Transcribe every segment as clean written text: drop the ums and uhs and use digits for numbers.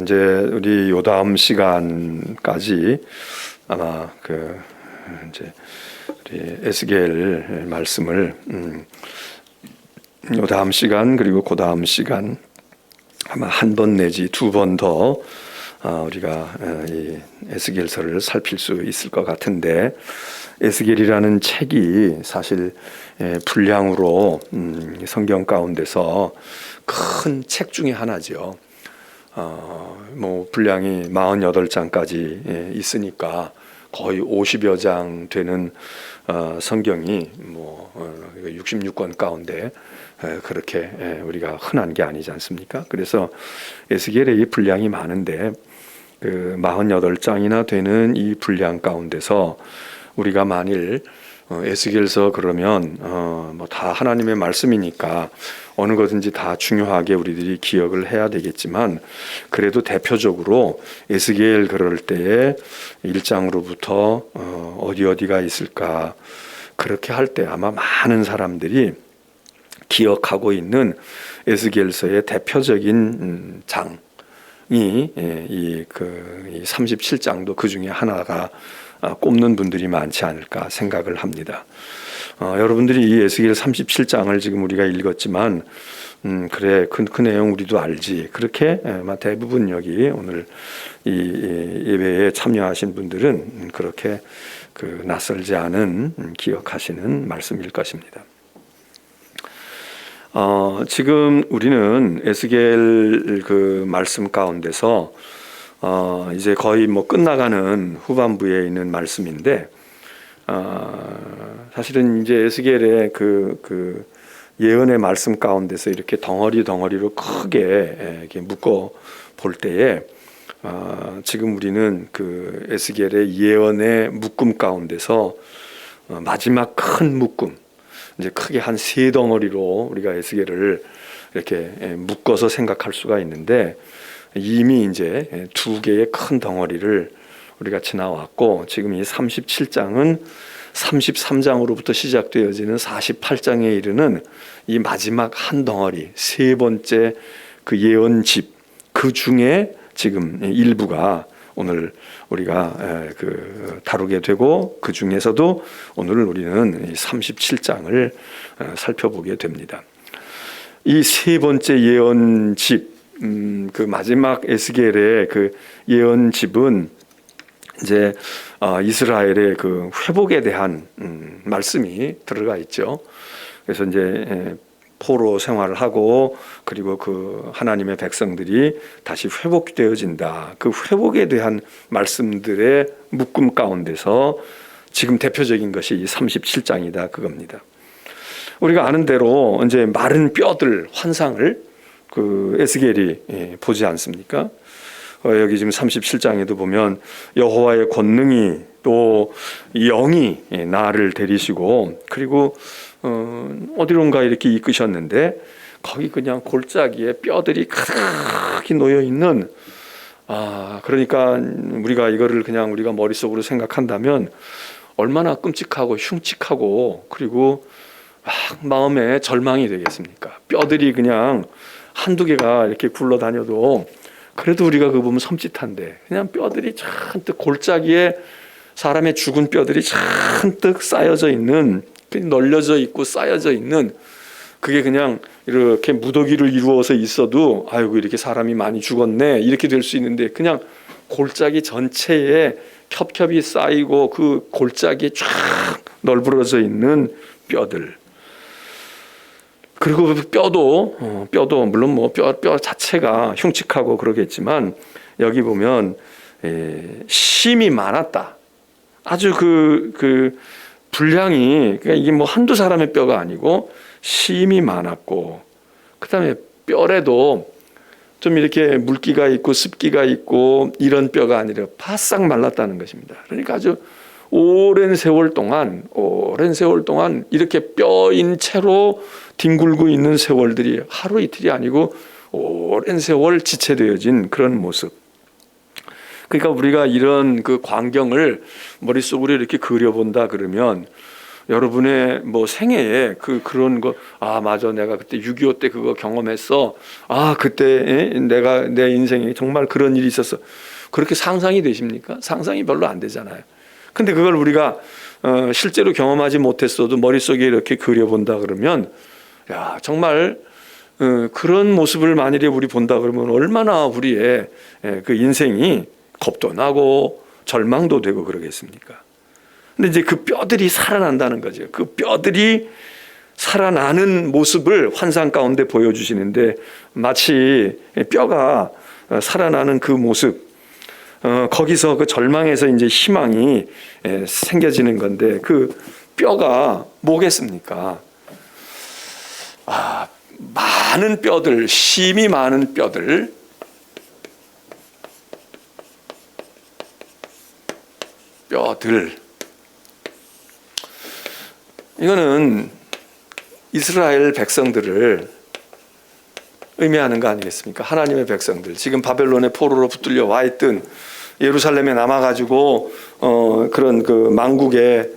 이제 우리 요다음 시간까지 아마 이제 우리 에스겔 말씀을 요다음 시간 그리고 그 다음 시간 아마 한 번 내지 두 번 더 우리가 이 에스겔서를 살필 수 있을 것 같은데, 에스겔이라는 책이 사실 분량으로 성경 가운데서 큰 책 중에 하나죠. 뭐 분량이 48장까지 있으니까 거의 50여 장 되는 성경이 66권 가운데 그렇게 우리가 흔한 게 아니지 않습니까? 그래서 에스겔의 이 분량이 많은데 그 48장이나 되는 이 분량 가운데서 우리가 만일 에스겔서 그러면 뭐 다 하나님의 말씀이니까 어느 것인지 다 중요하게 우리들이 기억을 해야 되겠지만, 그래도 대표적으로 에스겔 그럴 때에 1장으로부터 어디가 있을까, 그렇게 할 때 아마 많은 사람들이 기억하고 있는 에스겔서의 대표적인 장이 이 37장도 그 중에 하나가 꼽는 분들이 많지 않을까 생각을 합니다. 여러분들이 이 에스겔 37장을 지금 우리가 읽었지만 그래 그 내용 우리도 알지, 그렇게 대부분 여기 오늘 이 예배에 참여하신 분들은 그렇게 낯설지 않은 기억하시는 말씀일 것입니다. 지금 우리는 에스겔 그 말씀 가운데서 이제 거의 끝나가는 후반부에 있는 말씀인데, 사실은 이제 에스겔의 그 예언의 말씀 가운데서 이렇게 덩어리로 크게 이렇게 묶어 볼 때에 지금 우리는 그 에스겔의 예언의 묶음 가운데서 마지막 큰 묶음, 이제 크게 한 세 덩어리로 우리가 에스겔을 이렇게 묶어서 생각할 수가 있는데, 이미 이제 두 개의 큰 덩어리를 우리가 지나왔고, 지금 이 37장은 33장으로부터 시작되어지는 48장에 이르는 이 마지막 한 덩어리, 세 번째 그 예언집, 그 중에 지금 일부가 오늘 우리가 다루게 되고, 그 중에서도 오늘 우리는 37장을 살펴보게 됩니다. 이 세 번째 예언집, 그 마지막 에스겔의 그 예언집은 이제 이스라엘의 그 회복에 대한 말씀이 들어가 있죠. 그래서 이제 포로 생활을 하고, 그리고 그 하나님의 백성들이 다시 회복되어진다, 그 회복에 대한 말씀들의 묶음 가운데서 지금 대표적인 것이 이 37장이다 그겁니다. 우리가 아는 대로 이제 마른 뼈들 환상을 그 에스겔이 보지 않습니까? 여기 지금 37장에도 보면 여호와의 권능이 또 영이 나를 데리시고, 그리고 어디론가 이렇게 이끄셨는데 거기 그냥 골짜기에 뼈들이 크게 놓여 있는, 그러니까 우리가 이거를 그냥 우리가 머릿속으로 생각한다면 얼마나 끔찍하고 흉측하고, 그리고 마음에 절망이 되겠습니까? 뼈들이 그냥 한두 개가 이렇게 굴러다녀도 그래도 우리가 그거 보면 섬찟한데, 그냥 뼈들이 잔뜩 골짜기에 사람의 죽은 뼈들이 잔뜩 쌓여져 있는, 널려져 있고 쌓여져 있는, 그게 그냥 이렇게 무더기를 이루어서 있어도 아이고 이렇게 사람이 많이 죽었네 이렇게 될 수 있는데, 그냥 골짜기 전체에 겹겹이 쌓이고 그 골짜기에 쫙 널브러져 있는 뼈들. 그리고 뼈도 물론 뼈 자체가 흉측하고 그러겠지만, 여기 보면 심이 많았다. 아주 그 분량이, 그러니까 이게 한두 사람의 뼈가 아니고 심이 많았고, 그다음에 뼈에도 좀 이렇게 물기가 있고 습기가 있고 이런 뼈가 아니라 바싹 말랐다는 것입니다. 그러니까 아주 오랜 세월 동안 이렇게 뼈인 채로 뒹굴고 있는 세월들이 하루 이틀이 아니고 오랜 세월 지체되어진 그런 모습. 그러니까 우리가 이런 그 광경을 머릿속으로 이렇게 그려본다 그러면 여러분의 뭐 생애에 그런 거, 아 맞아, 내가 그때 6.25 때 그거 경험했어, 아 그때 내가 내 인생에 정말 그런 일이 있었어, 그렇게 상상이 되십니까? 상상이 별로 안 되잖아요. 근데 그걸 우리가 실제로 경험하지 못했어도 머릿속에 이렇게 그려본다 그러면, 야 정말 그런 모습을 만일에 우리 본다 그러면 얼마나 우리의 그 인생이 겁도 나고 절망도 되고 그러겠습니까? 근데 이제 그 뼈들이 살아난다는 거죠. 그 뼈들이 살아나는 모습을 환상 가운데 보여주시는데, 마치 뼈가 살아나는 그 모습, 거기서 그 절망에서 이제 희망이 생겨지는 건데, 그 뼈가 뭐겠습니까? 많은 뼈들, 심이 많은 뼈들, 이거는 이스라엘 백성들을 의미하는 거 아니겠습니까? 하나님의 백성들, 지금 바벨론의 포로로 붙들려 와 있든 예루살렘에 남아가지고 그런 그 망국의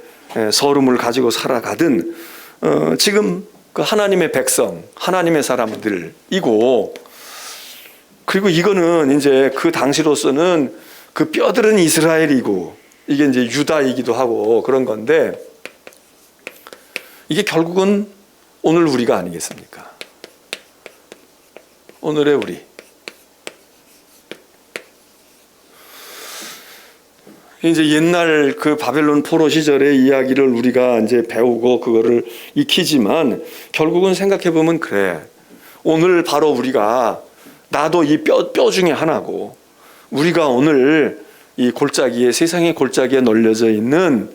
서름을 가지고 살아가든, 지금 그 하나님의 백성, 하나님의 사람들이고, 그리고 이거는 이제 그 당시로서는 그 뼈들은 이스라엘이고 이게 이제 유다이기도 하고 그런 건데, 이게 결국은 오늘 우리가 아니겠습니까? 오늘의 우리. 이제 옛날 그 바벨론 포로 시절의 이야기를 우리가 이제 배우고 그거를 익히지만, 결국은 생각해 보면 그래, 오늘 바로 우리가, 나도 이 뼈 중에 하나고, 우리가 오늘 이 골짜기에, 세상의 골짜기에 널려져 있는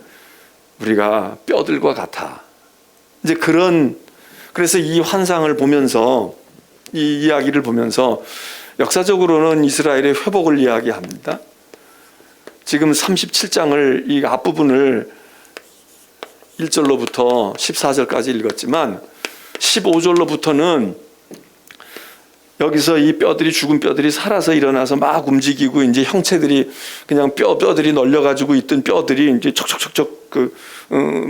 우리가 뼈들과 같아. 이제 그래서 이 환상을 보면서, 이 이야기를 보면서 역사적으로는 이스라엘의 회복을 이야기합니다. 지금 37장을 이 앞부분을 1절로부터 14절까지 읽었지만, 15절로부터는 여기서 이 뼈들이, 죽은 뼈들이 살아서 일어나서 막 움직이고, 이제 형체들이 그냥 뼈들이 널려가지고 있던 뼈들이 이제 척척척척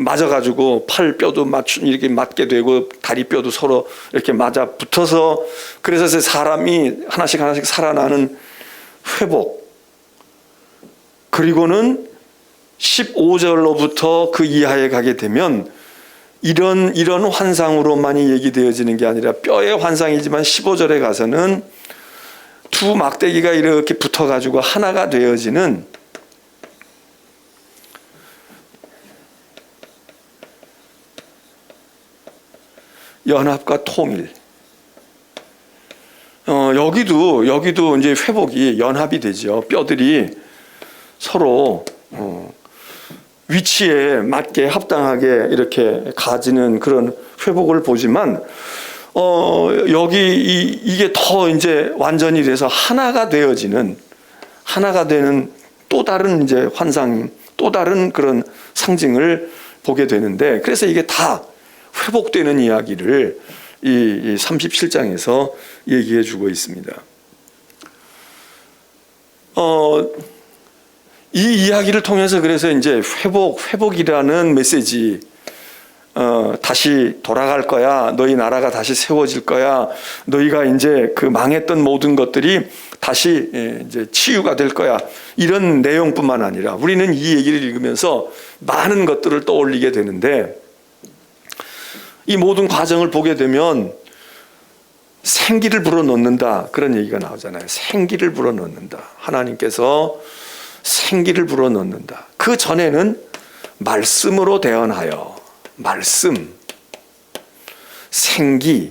맞아가지고 팔 뼈도 이렇게 맞게 되고, 다리 뼈도 서로 이렇게 맞아 붙어서, 그래서 사람이 하나씩 살아나는 회복. 그리고는 15절로부터 그 이하에 가게 되면 이런 환상으로만이 얘기되어지는 게 아니라, 뼈의 환상이지만 15절에 가서는 두 막대기가 이렇게 붙어가지고 하나가 되어지는, 연합과 통일. 여기도 이제 회복이, 연합이 되죠. 뼈들이 서로 위치에 맞게 합당하게 이렇게 가지는 그런 회복을 보지만, 이게 더 이제 완전히 돼서 하나가 되어지는, 하나가 되는 또 다른 이제 환상, 또 다른 그런 상징을 보게 되는데, 그래서 이게 다 회복되는 이야기를 이 37장에서 얘기해 주고 있습니다. 이 이야기를 통해서 그래서 이제 회복이라는 메시지, 다시 돌아갈 거야, 너희 나라가 다시 세워질 거야, 너희가 이제 그 망했던 모든 것들이 다시 이제 치유가 될 거야, 이런 내용뿐만 아니라 우리는 이 얘기를 읽으면서 많은 것들을 떠올리게 되는데, 이 모든 과정을 보게 되면 생기를 불어넣는다, 그런 얘기가 나오잖아요. 생기를 불어넣는다. 하나님께서 생기를 불어넣는다. 그 전에는 말씀으로 대언하여, 말씀, 생기.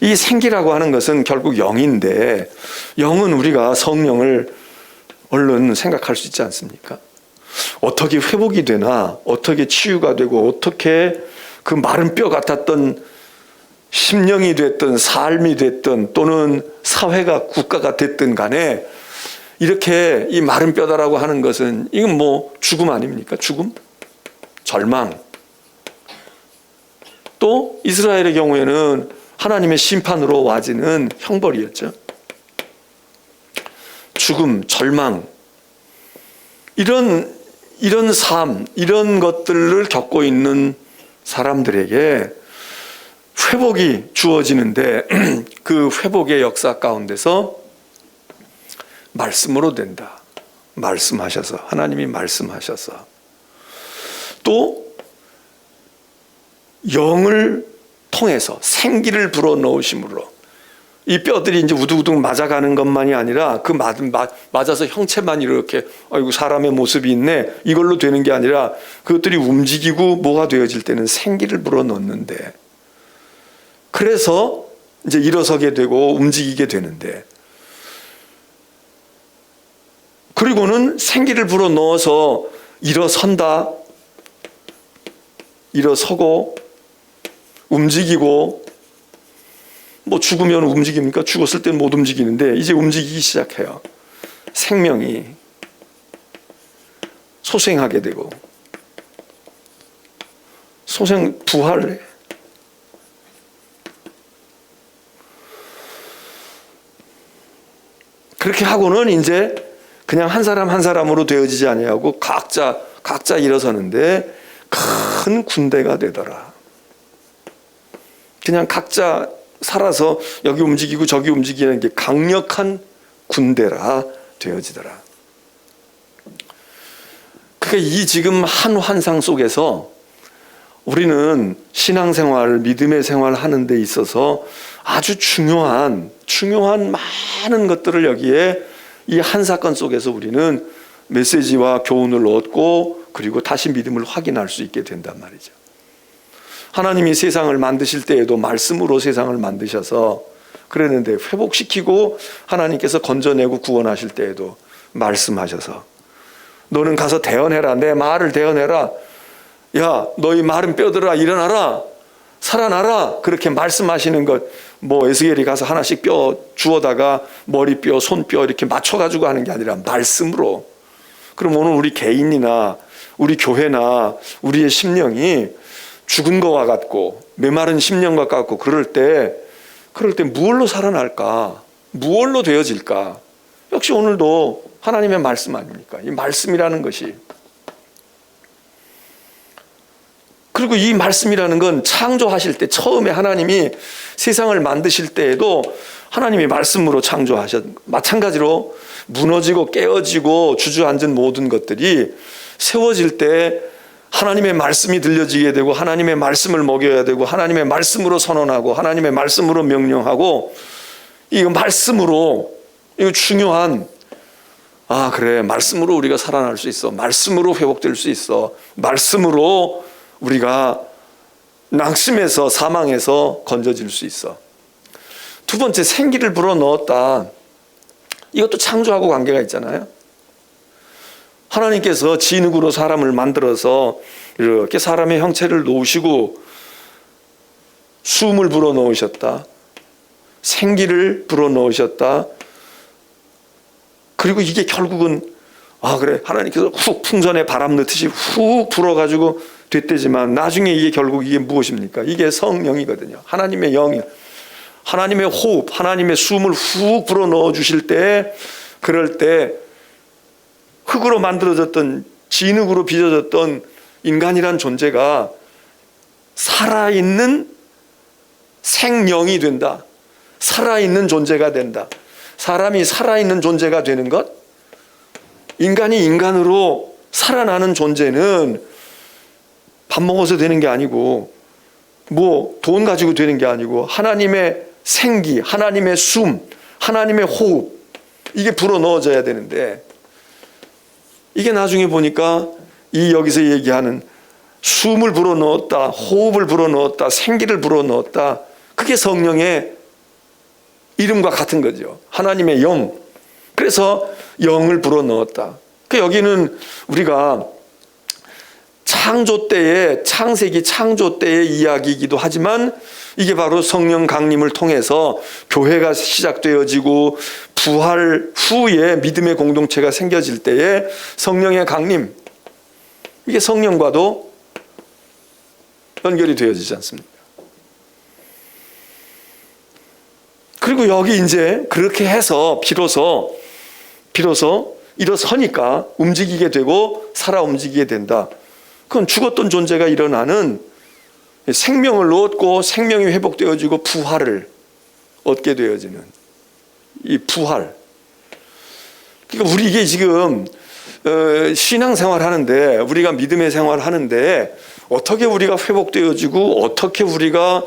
이 생기라고 하는 것은 결국 영인데, 영은 우리가 성령을 얼른 생각할 수 있지 않습니까? 어떻게 회복이 되나, 어떻게 치유가 되고, 어떻게 그 마른 뼈 같았던 심령이 됐든 삶이 됐든 또는 사회가, 국가가 됐든 간에, 이렇게 이 마른 뼈다라고 하는 것은, 이건 뭐 죽음 아닙니까? 죽음? 절망. 또 이스라엘의 경우에는 하나님의 심판으로 와지는 형벌이었죠. 죽음, 절망. 이런 삶, 이런 것들을 겪고 있는 사람들에게 회복이 주어지는데 그 회복의 역사 가운데서 말씀으로 된다. 말씀하셔서, 하나님이 말씀하셔서 또 영을 통해서 생기를 불어넣으심으로 이 뼈들이 이제 우두우둑 맞아가는 것만이 아니라 그 맞아서 형체만 이렇게 아이고 사람의 모습이 있네 이걸로 되는 게 아니라 그것들이 움직이고 뭐가 되어질 때는 생기를 불어넣는데, 그래서 이제 일어서게 되고 움직이게 되는데, 그리고는 생기를 불어넣어서 일어선다, 일어서고 움직이고, 뭐 죽으면 움직입니까? 죽었을 때는 못 움직이는데 이제 움직이기 시작해요. 생명이 소생하게 되고 부활을 해. 그렇게 하고는 이제 그냥 한 사람 한 사람으로 되어지지 아니하고 각자 일어서는데 큰 군대가 되더라. 그냥 각자 살아서 여기 움직이고 저기 움직이는 게 강력한 군대라 되어지더라. 그러니까 이 지금 한 환상 속에서 우리는 신앙생활, 믿음의 생활 하는 데 있어서 아주 중요한 많은 것들을 여기에 이 한 사건 속에서 우리는 메시지와 교훈을 얻고 그리고 다시 믿음을 확인할 수 있게 된단 말이죠. 하나님이 세상을 만드실 때에도 말씀으로 세상을 만드셔서 그랬는데, 회복시키고 하나님께서 건져내고 구원하실 때에도 말씀하셔서 너는 가서 대언해라, 내 말을 대언해라, 야 너희 마른 뼈들아 일어나라, 살아나라, 그렇게 말씀하시는 것. 뭐 에스겔이 가서 하나씩 뼈 주워다가 머리뼈, 손뼈 이렇게 맞춰가지고 하는 게 아니라 말씀으로. 그럼 오늘 우리 개인이나 우리 교회나 우리의 심령이 죽은 것과 같고 메마른 심령과 같고 그럴 때 무엇로 살아날까? 무엇로 되어질까? 역시 오늘도 하나님의 말씀 아닙니까? 이 말씀이라는 것이. 그리고 이 말씀이라는 건 창조하실 때 처음에 하나님이 세상을 만드실 때에도 하나님이 말씀으로 마찬가지로 무너지고 깨어지고 주저앉은 모든 것들이 세워질 때 하나님의 말씀이 들려지게 되고 하나님의 말씀을 먹여야 되고 하나님의 말씀으로 선언하고 하나님의 말씀으로 명령하고, 이거 말씀으로, 이거 중요한, 그래 말씀으로 우리가 살아날 수 있어, 말씀으로 회복될 수 있어, 말씀으로 우리가 낙심해서 사망해서 건져질 수 있어. 두 번째, 생기를 불어넣었다. 이것도 창조하고 관계가 있잖아요. 하나님께서 진흙으로 사람을 만들어서 이렇게 사람의 형체를 놓으시고 숨을 불어넣으셨다, 생기를 불어넣으셨다. 그리고 이게 결국은 그래 하나님께서 훅 풍선에 바람 넣듯이 훅 불어가지고 됐대지만 나중에 이게 결국 이게 무엇입니까? 이게 성령이거든요. 하나님의 영이, 하나님의 호흡, 하나님의 숨을 훅 불어넣어 주실 때, 그럴 때 흙으로 만들어졌던, 진흙으로 빚어졌던 인간이란 존재가 살아있는 생명이 된다. 살아있는 존재가 된다. 사람이 살아있는 존재가 되는 것, 인간이 인간으로 살아나는 존재는 밥 먹어서 되는 게 아니고 뭐 돈 가지고 되는 게 아니고 하나님의 생기, 하나님의 숨, 하나님의 호흡, 이게 불어넣어져야 되는데, 이게 나중에 보니까 이 여기서 얘기하는 숨을 불어넣었다, 호흡을 불어넣었다, 생기를 불어넣었다, 그게 성령의 이름과 같은 거죠. 하나님의 영. 그래서 영을 불어넣었다. 여기는 우리가 창조 때의, 창세기 창조 때의 이야기이기도 하지만 이게 바로 성령 강림을 통해서 교회가 시작되어지고 부활 후에 믿음의 공동체가 생겨질 때에 성령의 강림, 이게 성령과도 연결이 되어지지 않습니까? 그리고 여기 이제 그렇게 해서 비로소 일어서니까 움직이게 되고 살아 움직이게 된다. 그건 죽었던 존재가 일어나는 생명을 얻고 생명이 회복되어지고 부활을 얻게 되어지는 이 부활. 그러니까 우리 이게 지금 신앙생활 하는데, 우리가 믿음의 생활 하는데 어떻게 우리가 회복되어지고 어떻게 우리가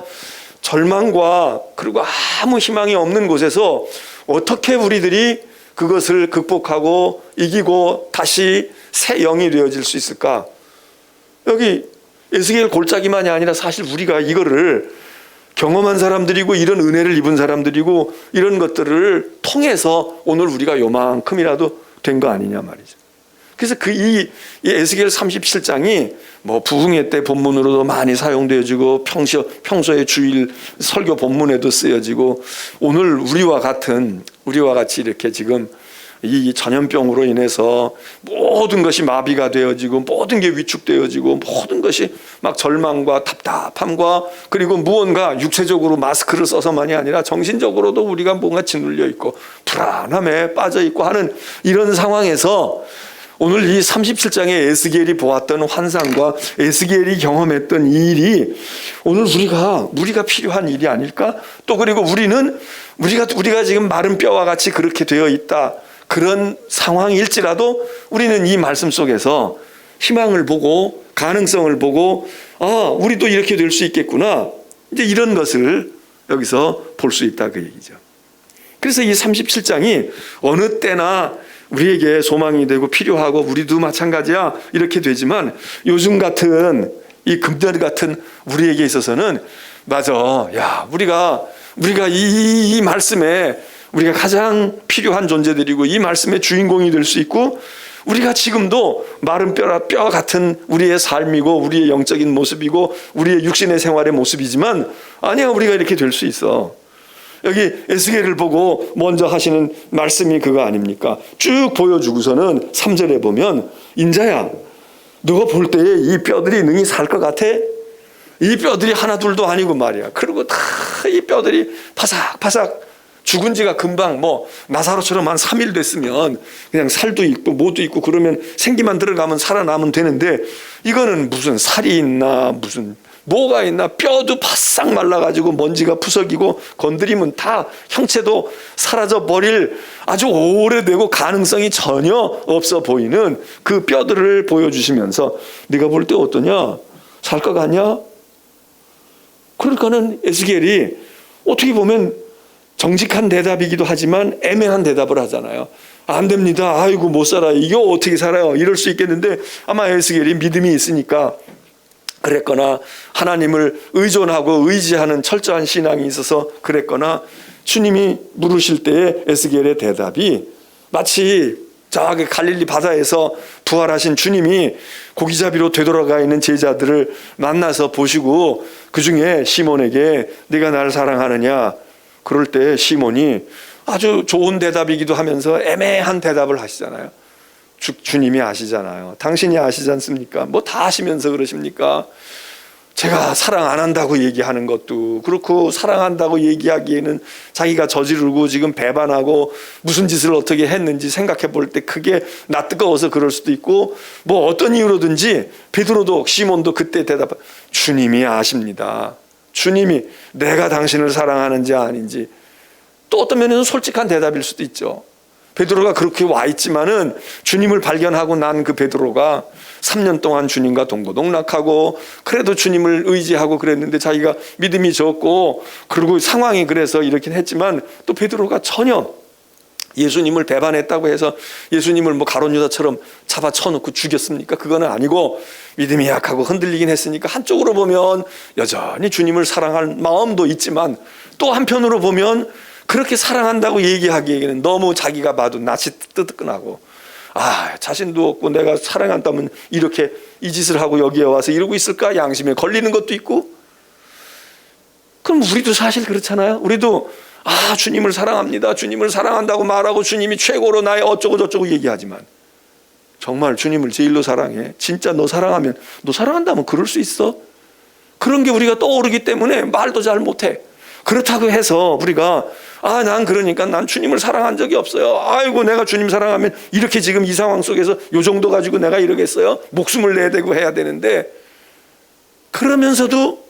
절망과 그리고 아무 희망이 없는 곳에서 어떻게 우리들이 그것을 극복하고 이기고 다시 새 영이 되어질 수 있을까? 여기 에스겔 골짜기만이 아니라 사실 우리가 이거를 경험한 사람들이고 이런 은혜를 입은 사람들이고 이런 것들을 통해서 오늘 우리가 요만큼이라도 된 거 아니냐 말이죠. 그래서 이 에스겔 37장이 뭐 부흥회 때 본문으로도 많이 사용되어지고 평소에 주일 설교 본문에도 쓰여지고, 오늘 우리와 같이 이렇게 지금 이 전염병으로 인해서 모든 것이 마비가 되어지고 모든 게 위축되어지고 모든 것이 막 절망과 답답함과 그리고 무언가 육체적으로 마스크를 써서만이 아니라 정신적으로도 우리가 뭔가 짓눌려 있고 불안함에 빠져 있고 하는 이런 상황에서 오늘 이 37장의 에스겔이 보았던 환상과 에스겔이 경험했던 이 일이 오늘 우리가 필요한 일이 아닐까? 또 그리고 우리가 지금 마른 뼈와 같이 그렇게 되어 있다. 그런 상황일지라도 우리는 이 말씀 속에서 희망을 보고 가능성을 보고 우리도 이렇게 될 수 있겠구나. 이제 이런 것을 여기서 볼 수 있다 그 얘기죠. 그래서 이 37장이 어느 때나 우리에게 소망이 되고 필요하고 우리도 마찬가지야 이렇게 되지만 요즘 같은 이 금년 같은 우리에게 있어서는 맞아. 야, 우리가 이 말씀에 우리가 가장 필요한 존재들이고 이 말씀의 주인공이 될 수 있고 우리가 지금도 마른 뼈 같은 우리의 삶이고 우리의 영적인 모습이고 우리의 육신의 생활의 모습이지만 아니야, 우리가 이렇게 될 수 있어. 여기 에스겔을 보고 먼저 하시는 말씀이 그거 아닙니까? 쭉 보여주고서는 3절에 보면 인자야, 너가 볼 때에 이 뼈들이 능히 살 것 같아? 이 뼈들이 하나 둘도 아니고 말이야. 그리고 다 이 뼈들이 파삭파삭 죽은 지가 금방 뭐 나사로처럼 한 3일 됐으면 그냥 살도 있고 뭐도 있고 그러면 생기만 들어가면 살아나면 되는데 이거는 무슨 살이 있나 무슨 뭐가 있나, 뼈도 바싹 말라가지고 먼지가 푸석이고 건드리면 다 형체도 사라져 버릴 아주 오래되고 가능성이 전혀 없어 보이는 그 뼈들을 보여주시면서 네가 볼 때 어떠냐? 살 것 같냐? 그러니까는 에스겔이 어떻게 보면 정직한 대답이기도 하지만 애매한 대답을 하잖아요. 안 됩니다. 아이고 못 살아요. 이거 어떻게 살아요? 이럴 수 있겠는데 아마 에스겔이 믿음이 있으니까 그랬거나 하나님을 의존하고 의지하는 철저한 신앙이 있어서 그랬거나 주님이 물으실 때의 에스겔의 대답이 마치 저기 갈릴리 바다에서 부활하신 주님이 고기잡이로 되돌아가 있는 제자들을 만나서 보시고 그중에 시몬에게 네가 나를 사랑하느냐, 그럴 때 시몬이 아주 좋은 대답이기도 하면서 애매한 대답을 하시잖아요. 주님이 아시잖아요. 당신이 아시지 않습니까? 뭐 다 아시면서 그러십니까? 제가 사랑 안 한다고 얘기하는 것도 그렇고 사랑한다고 얘기하기에는 자기가 저지르고 지금 배반하고 무슨 짓을 어떻게 했는지 생각해 볼 때 그게 낯뜨거워서 그럴 수도 있고 뭐 어떤 이유로든지 베드로도 시몬도 그때 주님이 아십니다. 주님이 내가 당신을 사랑하는지 아닌지. 또 어떤 면에는 솔직한 대답일 수도 있죠. 베드로가 그렇게 와 있지만은 주님을 발견하고 난 그 베드로가 3년 동안 주님과 동고동락하고 그래도 주님을 의지하고 그랬는데 자기가 믿음이 적고 그리고 상황이 그래서 이렇게 했지만 또 베드로가 전혀 예수님을 배반했다고 해서 예수님을 뭐 가룟 유다처럼 잡아 쳐놓고 죽였습니까? 그거는 아니고 믿음이 약하고 흔들리긴 했으니까 한쪽으로 보면 여전히 주님을 사랑할 마음도 있지만 또 한편으로 보면 그렇게 사랑한다고 얘기하기에는 너무 자기가 봐도 낯이 뜨끈하고 자신도 없고 내가 사랑한다면 이렇게 이 짓을 하고 여기에 와서 이러고 있을까? 양심에 걸리는 것도 있고. 그럼 우리도 사실 그렇잖아요. 우리도 주님을 사랑합니다. 주님을 사랑한다고 말하고 주님이 최고로 나의 어쩌고 저쩌고 얘기하지만 정말 주님을 제일로 사랑해. 진짜 너 사랑하면 너 사랑한다면 그럴 수 있어? 그런 게 우리가 떠오르기 때문에 말도 잘 못해. 그렇다고 해서 우리가 난 주님을 사랑한 적이 없어요. 아이고 내가 주님 사랑하면 이렇게 지금 이 상황 속에서 요 정도 가지고 내가 이러겠어요? 목숨을 내야 되고 해야 되는데 그러면서도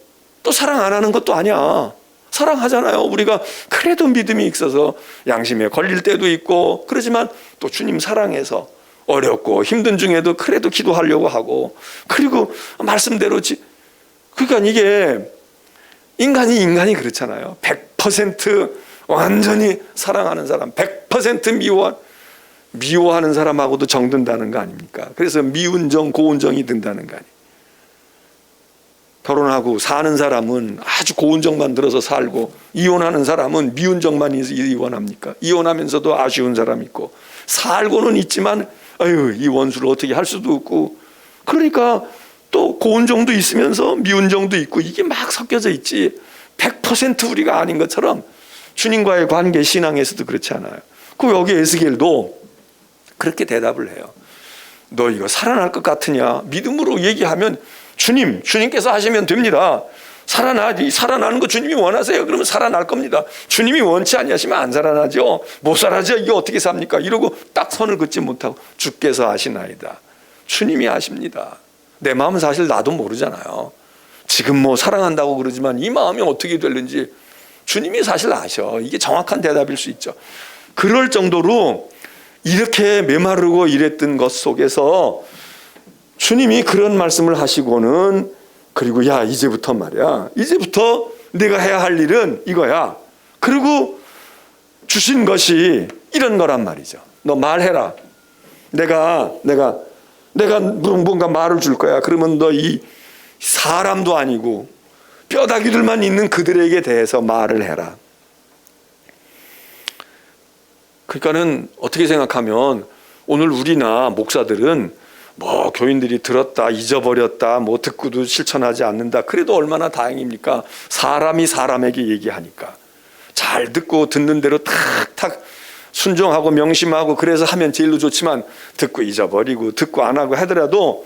또 사랑 안 하는 것도 아니야. 사랑하잖아요. 우리가 그래도 믿음이 있어서 양심에 걸릴 때도 있고 그러지만 또 주님 사랑해서 어렵고 힘든 중에도 그래도 기도하려고 하고 그리고 말씀대로 그러니까 이게 인간이 그렇잖아요. 100% 완전히 사랑하는 사람, 100% 미워하는 사람하고도 정든다는 거 아닙니까? 그래서 미운정, 고운정이 든다는 거 아니에요. 결혼하고 사는 사람은 아주 고운정만 들어서 살고 이혼하는 사람은 미운정만 이혼합니까? 이혼하면서도 아쉬운 사람 있고 살고는 있지만 아유 이 원수를 어떻게 할 수도 없고 그러니까 또 고운정도 있으면서 미운정도 있고 이게 막 섞여져 있지 100% 우리가 아닌 것처럼 주님과의 관계 신앙에서도 그렇지 않아요. 그 여기 에스겔도 그렇게 대답을 해요. 너 이거 살아날 것 같으냐? 믿음으로 얘기하면 주님께서 하시면 됩니다. 살아나는 거 주님이 원하세요. 그러면 살아날 겁니다. 주님이 원치 아니하시면 안 살아나죠. 못 살아죠. 이게 어떻게 삽니까? 이러고 딱 선을 긋지 못하고 주께서 아시나이다. 주님이 아십니다. 내 마음은 사실 나도 모르잖아요. 지금 뭐 사랑한다고 그러지만 이 마음이 어떻게 되는지 주님이 사실 아셔. 이게 정확한 대답일 수 있죠. 그럴 정도로 이렇게 메마르고 이랬던 것 속에서 주님이 그런 말씀을 하시고는 그리고 야 이제부터 말이야. 이제부터 내가 해야 할 일은 이거야. 그리고 주신 것이 이런 거란 말이죠. 너 말해라. 내가 뭔가 말을 줄 거야. 그러면 너 이 사람도 아니고 뼈다귀들만 있는 그들에게 대해서 말을 해라. 그러니까는 어떻게 생각하면 오늘 우리나 목사들은 뭐 교인들이 들었다 잊어버렸다 뭐 듣고도 실천하지 않는다 그래도 얼마나 다행입니까? 사람이 사람에게 얘기하니까 잘 듣고 듣는 대로 탁탁 순종하고 명심하고 그래서 하면 제일로 좋지만 듣고 잊어버리고 듣고 안 하고 하더라도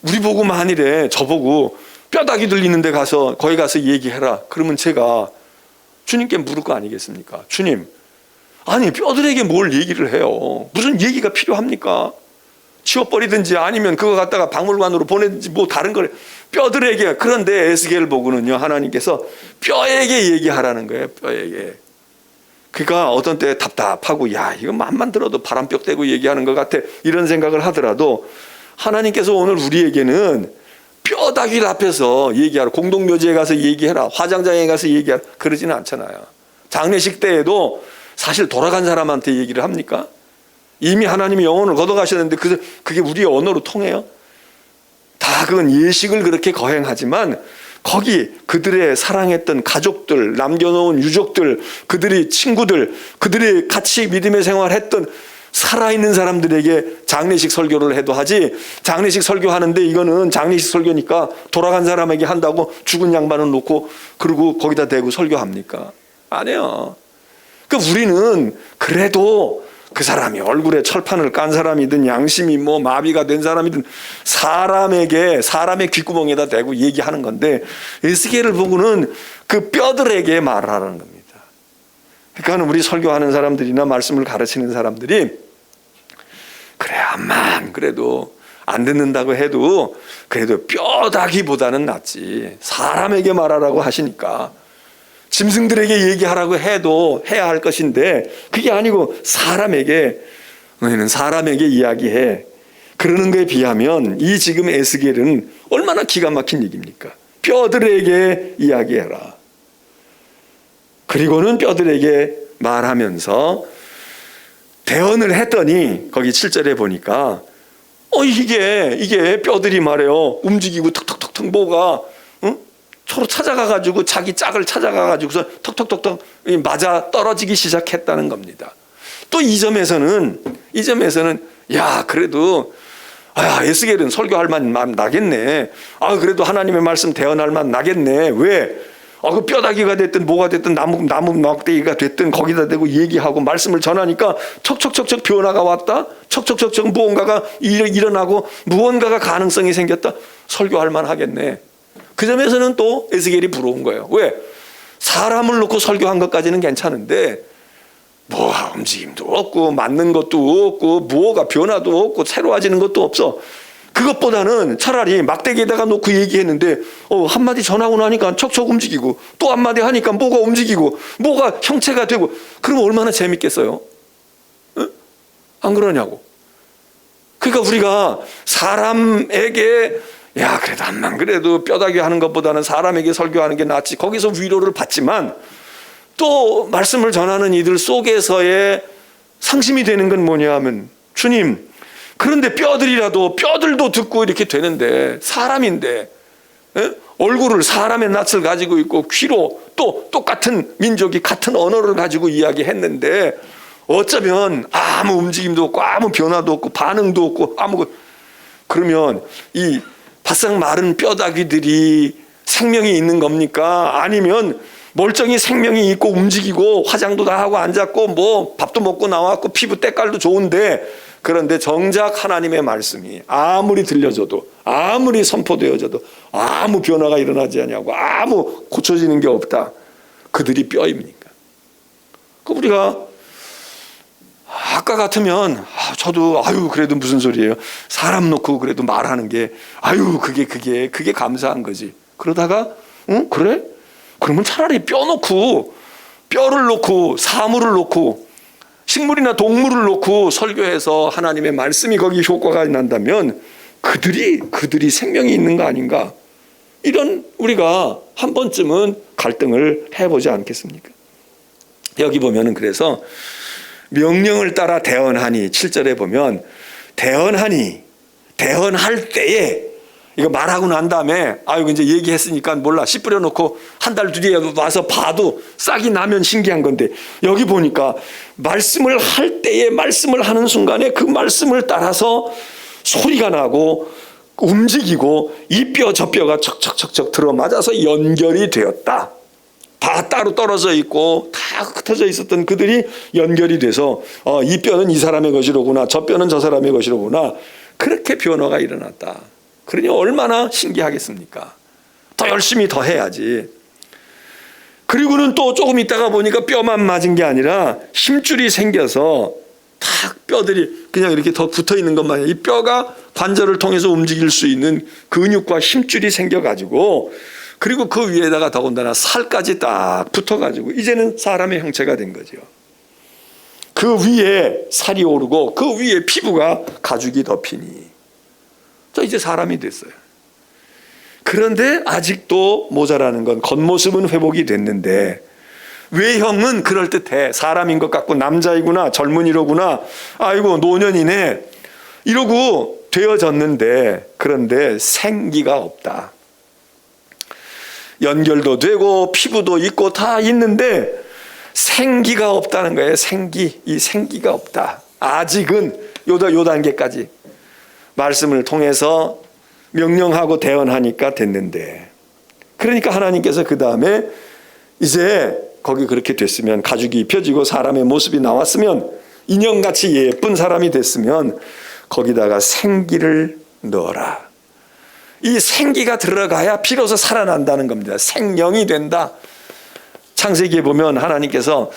우리 보고 만일에 저보고 뼈다귀 들리는 데 가서 거기 가서 얘기해라 그러면 제가 주님께 물을 거 아니겠습니까? 주님 아니 뼈들에게 뭘 얘기를 해요? 무슨 얘기가 필요합니까? 치워버리든지 아니면 그거 갖다가 박물관으로 보내든지 뭐 다른 걸 뼈들에게. 그런데 에스겔을 보고는요 하나님께서 뼈에게 얘기하라는 거예요. 뼈에게. 그러니까 어떤 때 답답하고 야 이거 맘만 들어도 바람벽 대고 얘기하는 것 같아 이런 생각을 하더라도 하나님께서 오늘 우리에게는 뼈다귀 앞에서 얘기하라. 공동묘지에 가서 얘기해라. 화장장에 가서 얘기하라. 그러지는 않잖아요. 장례식 때에도 사실 돌아간 사람한테 얘기를 합니까? 이미 하나님이 영혼을 걷어가셨는데 그게 우리의 언어로 통해요? 다 그건 예식을 그렇게 거행하지만 거기 그들의 사랑했던 가족들, 남겨놓은 유족들, 그들의 친구들, 그들이 같이 믿음의 생활했던 살아있는 사람들에게 장례식 설교를 해도 하지 장례식 설교하는데 이거는 장례식 설교니까 돌아간 사람에게 한다고 죽은 양반을 놓고 그리고 거기다 대고 설교합니까? 안 해요. 그러니까 우리는 그래도 그 사람이 얼굴에 철판을 깐 사람이든 양심이 뭐 마비가 된 사람이든 사람의 귓구멍에다 대고 얘기하는 건데 에스겔을 보고는 그 뼈들에게 말하라는 겁니다. 그러니까 우리 설교하는 사람들이나 말씀을 가르치는 사람들이 그래 암만 그래도 안 듣는다고 해도 그래도 뼈다귀보다는 낫지. 사람에게 말하라고 하시니까 짐승들에게 얘기하라고 해도 해야 할 것인데 그게 아니고 너희는 사람에게 이야기해. 그러는 것에 비하면 이 지금 에스겔은 얼마나 기가 막힌 얘기입니까? 뼈들에게 이야기해라. 그리고는 뼈들에게 말하면서 대언을 했더니 거기 7절에 보니까 이게 뼈들이 말해요. 움직이고 턱턱턱턱 뭐가 서로 찾아가가지고 자기 짝을 찾아가가지고서 턱턱턱턱 맞아 떨어지기 시작했다는 겁니다. 또 이 점에서는 야 그래도 에스겔은 설교할 만 나겠네. 그래도 하나님의 말씀 대언할 만 나겠네. 왜? 그 뼈다귀가 됐든 뭐가 됐든 나무 막대기가 됐든 거기다 대고 얘기하고 말씀을 전하니까 척척척척 변화가 왔다. 척척척척 무언가가 일어나고 무언가가 가능성이 생겼다. 설교할 만 하겠네. 그 점에서는 또 에스겔이 부러운 거예요. 왜? 사람을 놓고 설교한 것까지는 괜찮은데 뭐가 움직임도 없고 맞는 것도 없고 무엇가 변화도 없고 새로워지는 것도 없어. 그것보다는 차라리 막대기에다가 놓고 얘기했는데 한마디 전하고 나니까 척척 움직이고 또 한마디 하니까 뭐가 움직이고 뭐가 형체가 되고 그러면 얼마나 재밌겠어요? 응? 안 그러냐고. 그러니까 우리가 사람에게 야 그래도 암만 그래도 뼈다귀 하는 것보다는 사람에게 설교하는 게 낫지, 거기서 위로를 받지만 또 말씀을 전하는 이들 속에서의 상심이 되는 건 뭐냐 하면, 주님 그런데 뼈들도 듣고 이렇게 되는데 사람인데 얼굴을 사람의 낯을 가지고 있고 귀로 또 똑같은 민족이 같은 언어를 가지고 이야기했는데 어쩌면 아무 움직임도 없고 아무 변화도 없고 반응도 없고 그러면 이 바싹 마른 뼈다귀들이 생명이 있는 겁니까? 아니면 멀쩡히 생명이 있고 움직이고 화장도 다 하고 앉았고 뭐 밥도 먹고 나왔고 피부 때깔도 좋은데, 그런데 정작 하나님의 말씀이 아무리 들려줘도 아무리 선포되어져도 아무 변화가 일어나지 않냐고, 아무 고쳐지는 게 없다. 그들이 뼈입니까? 우리가 아까 같으면 저도 그래도 무슨 소리예요, 사람 놓고 그래도 말하는 게 그게 감사한 거지. 그러다가 그래? 그러면 차라리 뼈를 놓고 사물을 놓고 식물이나 동물을 놓고 설교해서 하나님의 말씀이 거기 효과가 난다면 그들이 생명이 있는 거 아닌가? 이런 우리가 한 번쯤은 갈등을 해보지 않겠습니까? 여기 보면은 그래서 명령을 따라 대언하니, 7절에 보면 대언할 때에, 이거 말하고 난 다음에 이제 얘기했으니까 몰라 씨 뿌려놓고 한 달 뒤에 와서 봐도 싹이 나면 신기한 건데, 여기 보니까 말씀을 할 때에 말씀을 하는 순간에 그 말씀을 따라서 소리가 나고 움직이고 이 뼈 저 뼈가 척척척척 들어맞아서 연결이 되었다. 다 따로 떨어져 있고 다 흩어져 있었던 그들이 연결이 돼서 이 뼈는 이 사람의 것이로구나, 저 뼈는 저 사람의 것이로구나, 그렇게 변화가 일어났다. 그러니 얼마나 신기하겠습니까? 더 열심히 더 해야지. 그리고는 또 조금 있다가 보니까 뼈만 맞은 게 아니라 힘줄이 생겨서 탁 뼈들이 그냥 이렇게 더 붙어 있는 것만 아니라 이 뼈가 관절을 통해서 움직일 수 있는 근육과 힘줄이 생겨가지고, 그리고 그 위에다가 더군다나 살까지 딱 붙어가지고 이제는 사람의 형체가 된 거죠. 그 위에 살이 오르고 그 위에 피부가 가죽이 덮이니 이제 사람이 됐어요. 그런데 아직도 모자라는 건, 겉모습은 회복이 됐는데 외형은 그럴듯해. 사람인 것 같고 남자이구나, 젊은이로구나, 노년이네 이러고 되어졌는데, 그런데 생기가 없다. 연결도 되고 피부도 있고 다 있는데 생기가 없다는 거예요. 이 생기가 없다. 아직은 요 단계까지 말씀을 통해서 명령하고 대언하니까 됐는데, 그러니까 하나님께서 그 다음에 이제 거기 그렇게 됐으면, 가죽이 입혀지고 사람의 모습이 나왔으면, 인형같이 예쁜 사람이 됐으면 거기다가 생기를 넣어라. 이 생기가 들어가야 비로소 살아난다는 겁니다. 생령이 된다. 창세기에 보면 하나님께서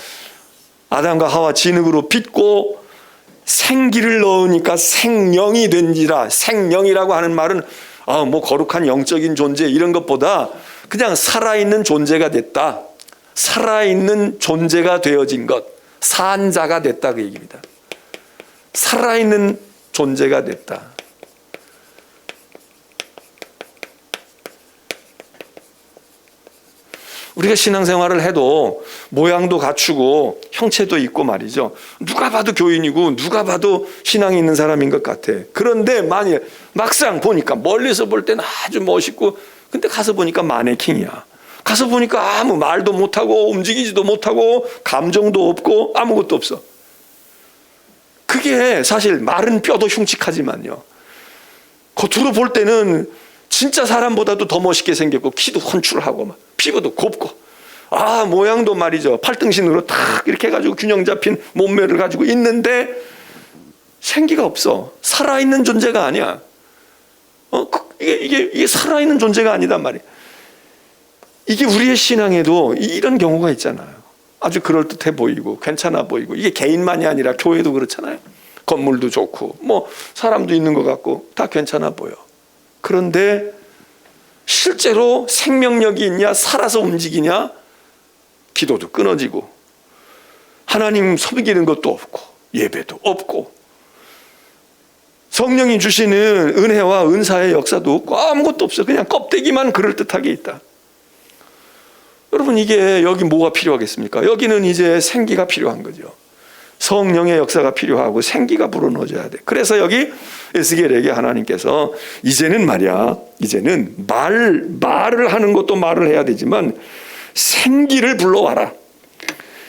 아담과 하와 진흙으로 빚고 생기를 넣으니까 생령이 된지라. 생령이라고 하는 말은 거룩한 영적인 존재 이런 것보다 그냥 살아있는 존재가 됐다. 살아있는 존재가 되어진 것, 산자가 됐다, 그 얘기입니다. 살아있는 존재가 됐다. 우리가 신앙생활을 해도 모양도 갖추고 형체도 있고 말이죠. 누가 봐도 교인이고 누가 봐도 신앙이 있는 사람인 것 같아. 그런데 막상 보니까, 멀리서 볼 때는 아주 멋있고, 근데 가서 보니까 마네킹이야. 가서 보니까 아무 말도 못하고 움직이지도 못하고 감정도 없고 아무것도 없어. 그게 사실 마른 뼈도 흉측하지만요, 겉으로 볼 때는 진짜 사람보다도 더 멋있게 생겼고 키도 훤출하고 피부도 곱고 모양도 말이죠, 팔등신으로 탁 이렇게 해가지고 균형 잡힌 몸매를 가지고 있는데 생기가 없어. 살아있는 존재가 아니야. 이게 살아있는 존재가 아니단 말이야. 이게 우리의 신앙에도 이런 경우가 있잖아요. 아주 그럴듯해 보이고 괜찮아 보이고, 이게 개인만이 아니라 교회도 그렇잖아요. 건물도 좋고 뭐 사람도 있는 것 같고 다 괜찮아 보여. 그런데 실제로 생명력이 있냐, 살아서 움직이냐, 기도도 끊어지고 하나님 섬기는 것도 없고 예배도 없고 성령이 주시는 은혜와 은사의 역사도 없고 아무것도 없어. 그냥 껍데기만 그럴듯하게 있다. 여러분, 이게 여기 뭐가 필요하겠습니까? 여기는 이제 생기가 필요한 거죠. 성령의 역사가 필요하고 생기가 불어넣어져야 돼. 그래서 여기 에스겔에게 하나님께서 이제는 말이야, 이제는 말을 하는 것도 말을 해야 되지만 생기를 불러와라.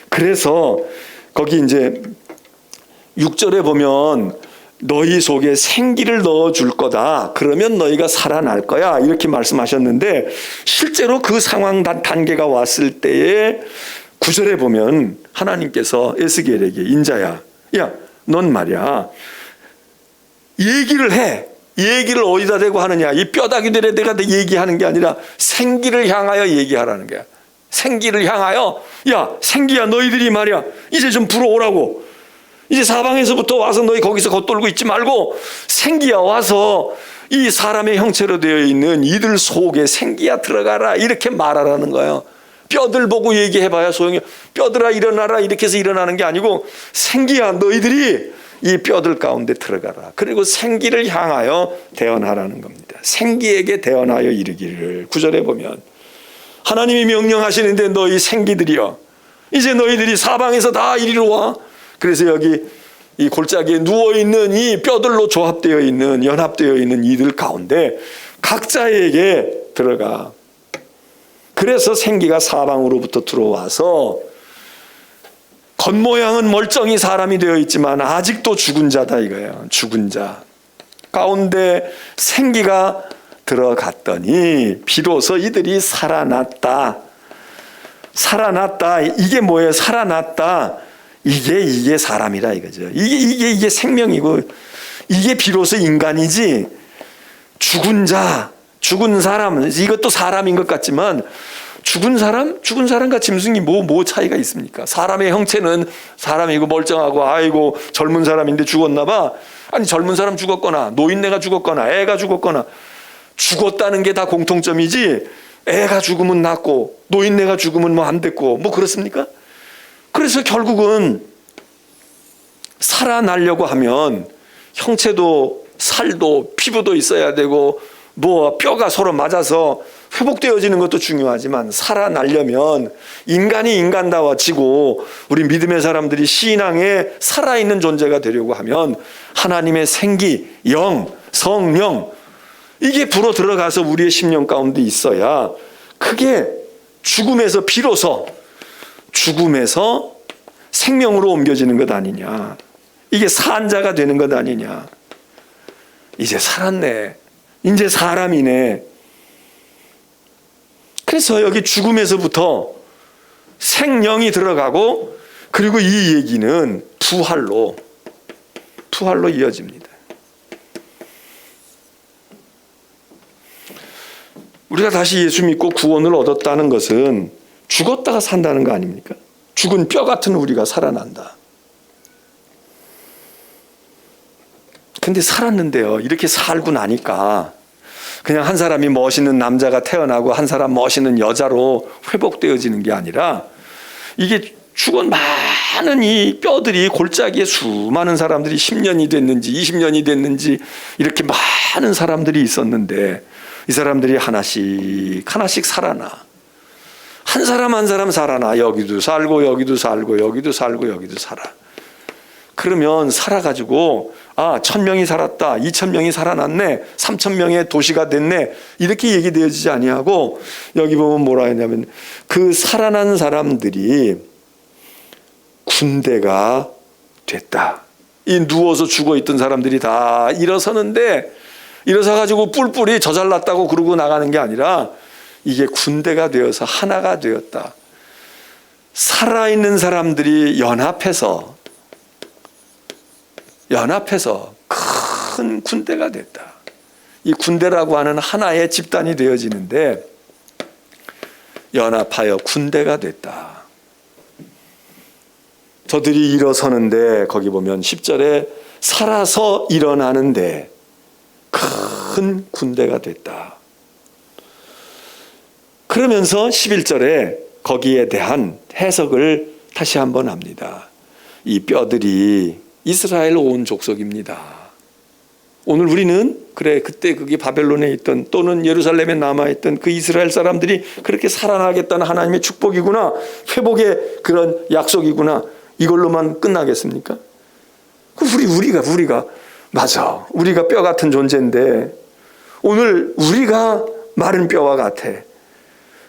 그래서 거기 이제 6절에 보면 너희 속에 생기를 넣어줄 거다. 그러면 너희가 살아날 거야. 이렇게 말씀하셨는데 실제로 그 상황 단계가 왔을 때에 9절에 보면 하나님께서 에스겔에게 인자야, 야, 넌 말이야 얘기를 해. 얘기를 어디다 대고 하느냐. 이 뼈다귀들에 내가 얘기하는 게 아니라 생기를 향하여 얘기하라는 거야. 생기를 향하여, 야, 생기야, 너희들이 말이야 이제 좀 불어오라고. 이제 사방에서부터 와서 너희 거기서 겉돌고 있지 말고 생기야, 와서 이 사람의 형체로 되어 있는 이들 속에 생기야 들어가라. 이렇게 말하라는 거예요. 뼈들 보고 얘기해봐야 소용이. 뼈들아 일어나라 이렇게 해서 일어나는 게 아니고 생기야, 너희들이 이 뼈들 가운데 들어가라. 그리고 생기를 향하여 대언하라는 겁니다. 생기에게 대언하여 이르기를. 9절에 보면 하나님이 명령하시는데 너희 생기들이여, 이제 너희들이 사방에서 다 이리로 와. 그래서 여기 이 골짜기에 누워있는 이 뼈들로 조합되어 있는, 연합되어 있는 이들 가운데 각자에게 들어가. 그래서 생기가 사방으로부터 들어와서 겉모양은 멀쩡히 사람이 되어 있지만 아직도 죽은 자다 이거예요. 죽은 자 가운데 생기가 들어갔더니 비로소 이들이 살아났다. 살아났다. 이게 뭐예요? 살아났다. 이게 사람이라 이거죠. 이게 생명이고 이게 비로소 인간이지. 죽은 자, 죽은 사람, 이것도 사람인 것 같지만 죽은 사람과 짐승이 뭐 차이가 있습니까? 사람의 형체는 사람이고 멀쩡하고 아이고 젊은 사람인데 죽었나 봐. 아니, 젊은 사람 죽었거나 노인네가 죽었거나 애가 죽었거나 죽었다는 게 다 공통점이지, 애가 죽으면 낫고 노인네가 죽으면 뭐 안 됐고 뭐 그렇습니까? 그래서 결국은 살아나려고 하면 형체도 살도 피부도 있어야 되고 뭐 뼈가 서로 맞아서 회복되어지는 것도 중요하지만 살아나려면 인간이 인간다워지고 우리 믿음의 사람들이 신앙에 살아있는 존재가 되려고 하면 하나님의 생기, 영, 성령, 이게 불어 들어가서 우리의 심령 가운데 있어야 그게 죽음에서 비로소 죽음에서 생명으로 옮겨지는 것 아니냐. 이게 산 자가 되는 것 아니냐. 이제 살았네. 이제 사람이네. 그래서 여기 죽음에서부터 생명이 들어가고 그리고 이 얘기는 부활로 이어집니다. 우리가 다시 예수 믿고 구원을 얻었다는 것은 죽었다가 산다는 거 아닙니까? 죽은 뼈 같은 우리가 살아난다. 근데 살았는데요, 이렇게 살고 나니까 그냥 한 사람이 멋있는 남자가 태어나고 한 사람 멋있는 여자로 회복되어지는 게 아니라 이게 죽은 많은 이 뼈들이 골짜기에 수많은 사람들이 10년이 됐는지 20년이 됐는지 이렇게 많은 사람들이 있었는데 이 사람들이 하나씩 살아나. 한 사람 한 사람 살아나. 여기도 살고 여기도 살고 여기도 살고 여기도 살아. 그러면 살아가지고 1000명이 살았다, 2000명이 살아났네, 3000명의 도시가 됐네, 이렇게 얘기되어지지 아니하고 여기 보면 뭐라 했냐면 그 살아난 사람들이 군대가 됐다. 이 누워서 죽어있던 사람들이 다 일어서는데 일어서가지고 뿔뿔이 저 잘났다고 그러고 나가는 게 아니라 이게 군대가 되어서 하나가 되었다. 살아있는 사람들이 연합해서 큰 군대가 됐다. 이 군대라고 하는 하나의 집단이 되어지는데 연합하여 군대가 됐다. 저들이 일어서는데 거기 보면 10절에 살아서 일어나는데 큰 군대가 됐다. 그러면서 11절에 거기에 대한 해석을 다시 한번 합니다. 이 뼈들이 이스라엘 온 족속입니다. 오늘 우리는 그래 그때 그게 바벨론에 있던 또는 예루살렘에 남아있던 그 이스라엘 사람들이 그렇게 살아나겠다는 하나님의 축복이구나, 회복의 그런 약속이구나, 이걸로만 끝나겠습니까? 우리가 맞아, 우리가 뼈 같은 존재인데 오늘 우리가 마른 뼈와 같아.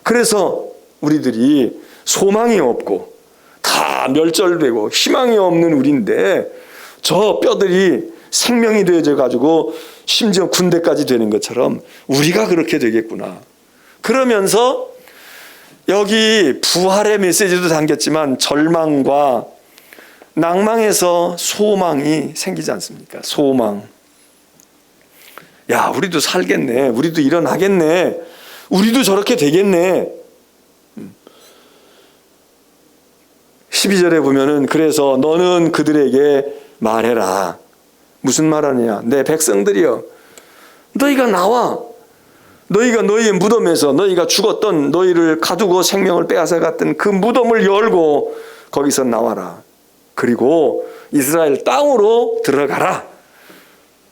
그래서 우리들이 소망이 없고 다 멸절되고 희망이 없는 우리인데 저 뼈들이 생명이 되어져 가지고 심지어 군대까지 되는 것처럼 우리가 그렇게 되겠구나. 그러면서 여기 부활의 메시지도 담겼지만 절망과 낭망에서 소망이 생기지 않습니까? 소망. 야, 우리도 살겠네. 우리도 일어나겠네. 우리도 저렇게 되겠네. 12절에 보면은 그래서 너는 그들에게 말해라. 무슨 말하느냐? 내 백성들이여, 너희가 나와. 너희가 너희의 무덤에서 너희가 죽었던, 너희를 가두고 생명을 빼앗아 갔던 그 무덤을 열고 거기서 나와라. 그리고 이스라엘 땅으로 들어가라.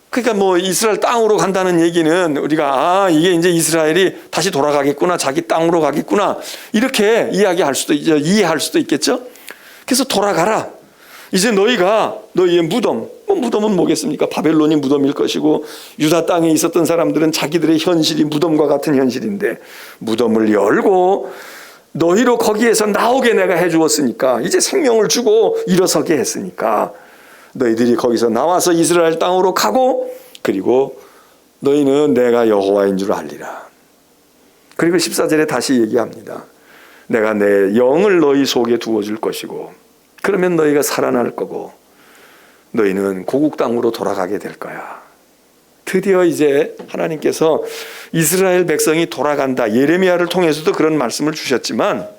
그러니까 뭐 이스라엘 땅으로 간다는 얘기는 우리가 이게 이제 이스라엘이 다시 돌아가겠구나, 자기 땅으로 가겠구나, 이렇게 이해할 수도 있겠죠. 그래서 돌아가라. 이제 너희가 너희의 무덤은 뭐겠습니까? 바벨론이 무덤일 것이고 유다 땅에 있었던 사람들은 자기들의 현실이 무덤과 같은 현실인데 무덤을 열고 너희로 거기에서 나오게 내가 해주었으니까, 이제 생명을 주고 일어서게 했으니까 너희들이 거기서 나와서 이스라엘 땅으로 가고, 그리고 너희는 내가 여호와인 줄 알리라. 그리고 14절에 다시 얘기합니다. 내가 내 영을 너희 속에 두어줄 것이고 그러면 너희가 살아날 거고 너희는 고국 땅으로 돌아가게 될 거야. 드디어 이제 하나님께서 이스라엘 백성이 돌아간다. 예레미야를 통해서도 그런 말씀을 주셨지만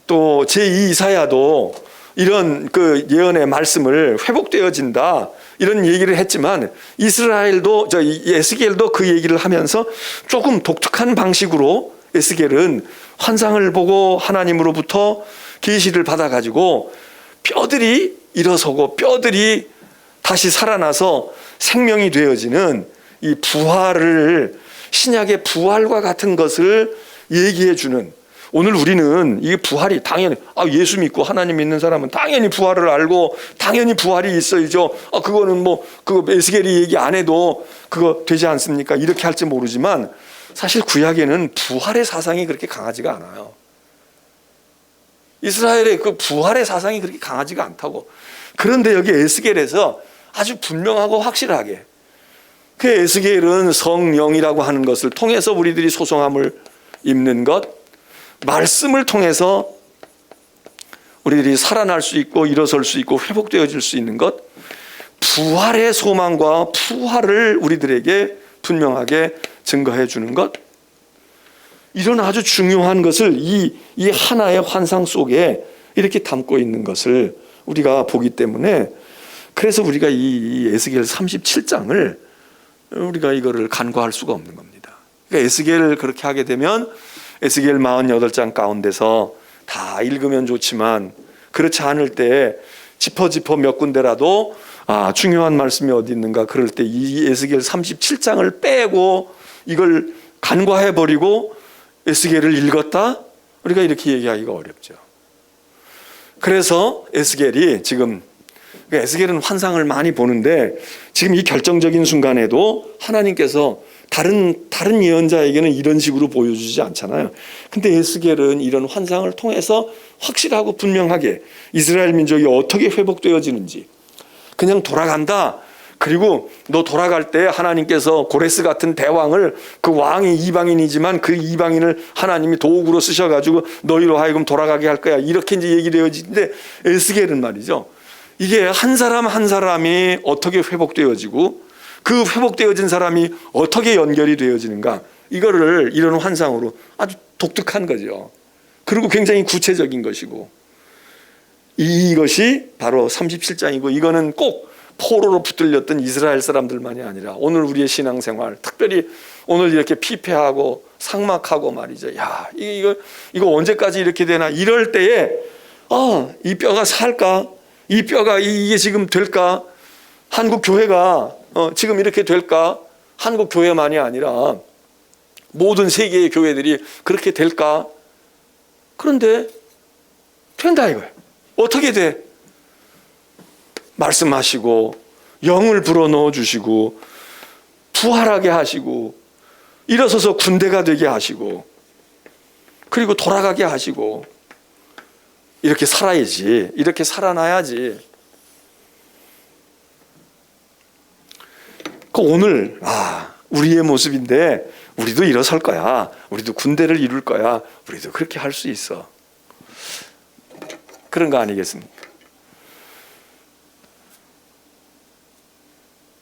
또 제2 이사야도 이런 그 예언의 말씀을 회복되어진다 이런 얘기를 했지만 이스라엘도 에스겔도 그 얘기를 하면서 조금 독특한 방식으로 에스겔은 환상을 보고 하나님으로부터 계시를 받아가지고 뼈들이 일어서고 뼈들이 다시 살아나서 생명이 되어지는 이 부활을, 신약의 부활과 같은 것을 얘기해 주는, 오늘 우리는 이 부활이 당연히 예수 믿고 하나님 믿는 사람은 당연히 부활을 알고 당연히 부활이 있어야죠. 그거는 뭐 그거 에스겔이 얘기 안 해도 그거 되지 않습니까? 이렇게 할지 모르지만 사실 구약에는 부활의 사상이 그렇게 강하지가 않아요. 이스라엘의 그 부활의 사상이 그렇게 강하지가 않다고. 그런데 여기 에스겔에서 아주 분명하고 확실하게 그 에스겔은 성령이라고 하는 것을 통해서 우리들이 소성함을 입는 것, 말씀을 통해서 우리들이 살아날 수 있고 일어설 수 있고 회복되어질 수 있는 것, 부활의 소망과 부활을 우리들에게 분명하게 증거해 주는 것, 이런 아주 중요한 것을 이 하나의 환상 속에 이렇게 담고 있는 것을 우리가 보기 때문에, 그래서 우리가 이 에스겔 37장을 우리가 이거를 간과할 수가 없는 겁니다. 그러니까 에스겔을 그렇게 하게 되면 에스겔 48장 가운데서 다 읽으면 좋지만 그렇지 않을 때 짚어 몇 군데라도 중요한 말씀이 어디 있는가 그럴 때 이 에스겔 37장을 빼고 이걸 간과해버리고 에스겔을 읽었다? 우리가 이렇게 얘기하기가 어렵죠. 그래서 에스겔이 지금, 에스겔은 환상을 많이 보는데 지금 이 결정적인 순간에도 하나님께서 다른 예언자에게는 이런 식으로 보여주지 않잖아요. 근데 에스겔은 이런 환상을 통해서 확실하고 분명하게 이스라엘 민족이 어떻게 회복되어지는지, 그냥 돌아간다. 그리고 너 돌아갈 때 하나님께서 고레스 같은 대왕을, 그 왕이 이방인이지만 그 이방인을 하나님이 도구로 쓰셔가지고 너희로 하여금 돌아가게 할 거야, 이렇게 이제 얘기되어지는데 에스겔은 말이죠, 이게 한 사람 한 사람이 어떻게 회복되어지고 그 회복되어진 사람이 어떻게 연결이 되어지는가, 이거를 이런 환상으로 아주 독특한 거죠. 그리고 굉장히 구체적인 것이고, 이것이 바로 37장이고 이거는 꼭 포로로 붙들렸던 이스라엘 사람들만이 아니라 오늘 우리의 신앙생활, 특별히 오늘 이렇게 피폐하고 삭막하고 말이죠. 야, 이거 언제까지 이렇게 되나? 이럴 때에 이 뼈가 살까? 이 뼈가 이게 지금 될까? 한국 교회가 지금 이렇게 될까? 한국 교회만이 아니라 모든 세계의 교회들이 그렇게 될까? 그런데 된다 이거예요. 어떻게 돼? 말씀하시고 영을 불어넣어 주시고 부활하게 하시고 일어서서 군대가 되게 하시고 그리고 돌아가게 하시고 이렇게 살아야지. 이렇게 살아나야지. 그 오늘 우리의 모습인데 우리도 일어설 거야. 우리도 군대를 이룰 거야. 우리도 그렇게 할 수 있어. 그런 거 아니겠습니까?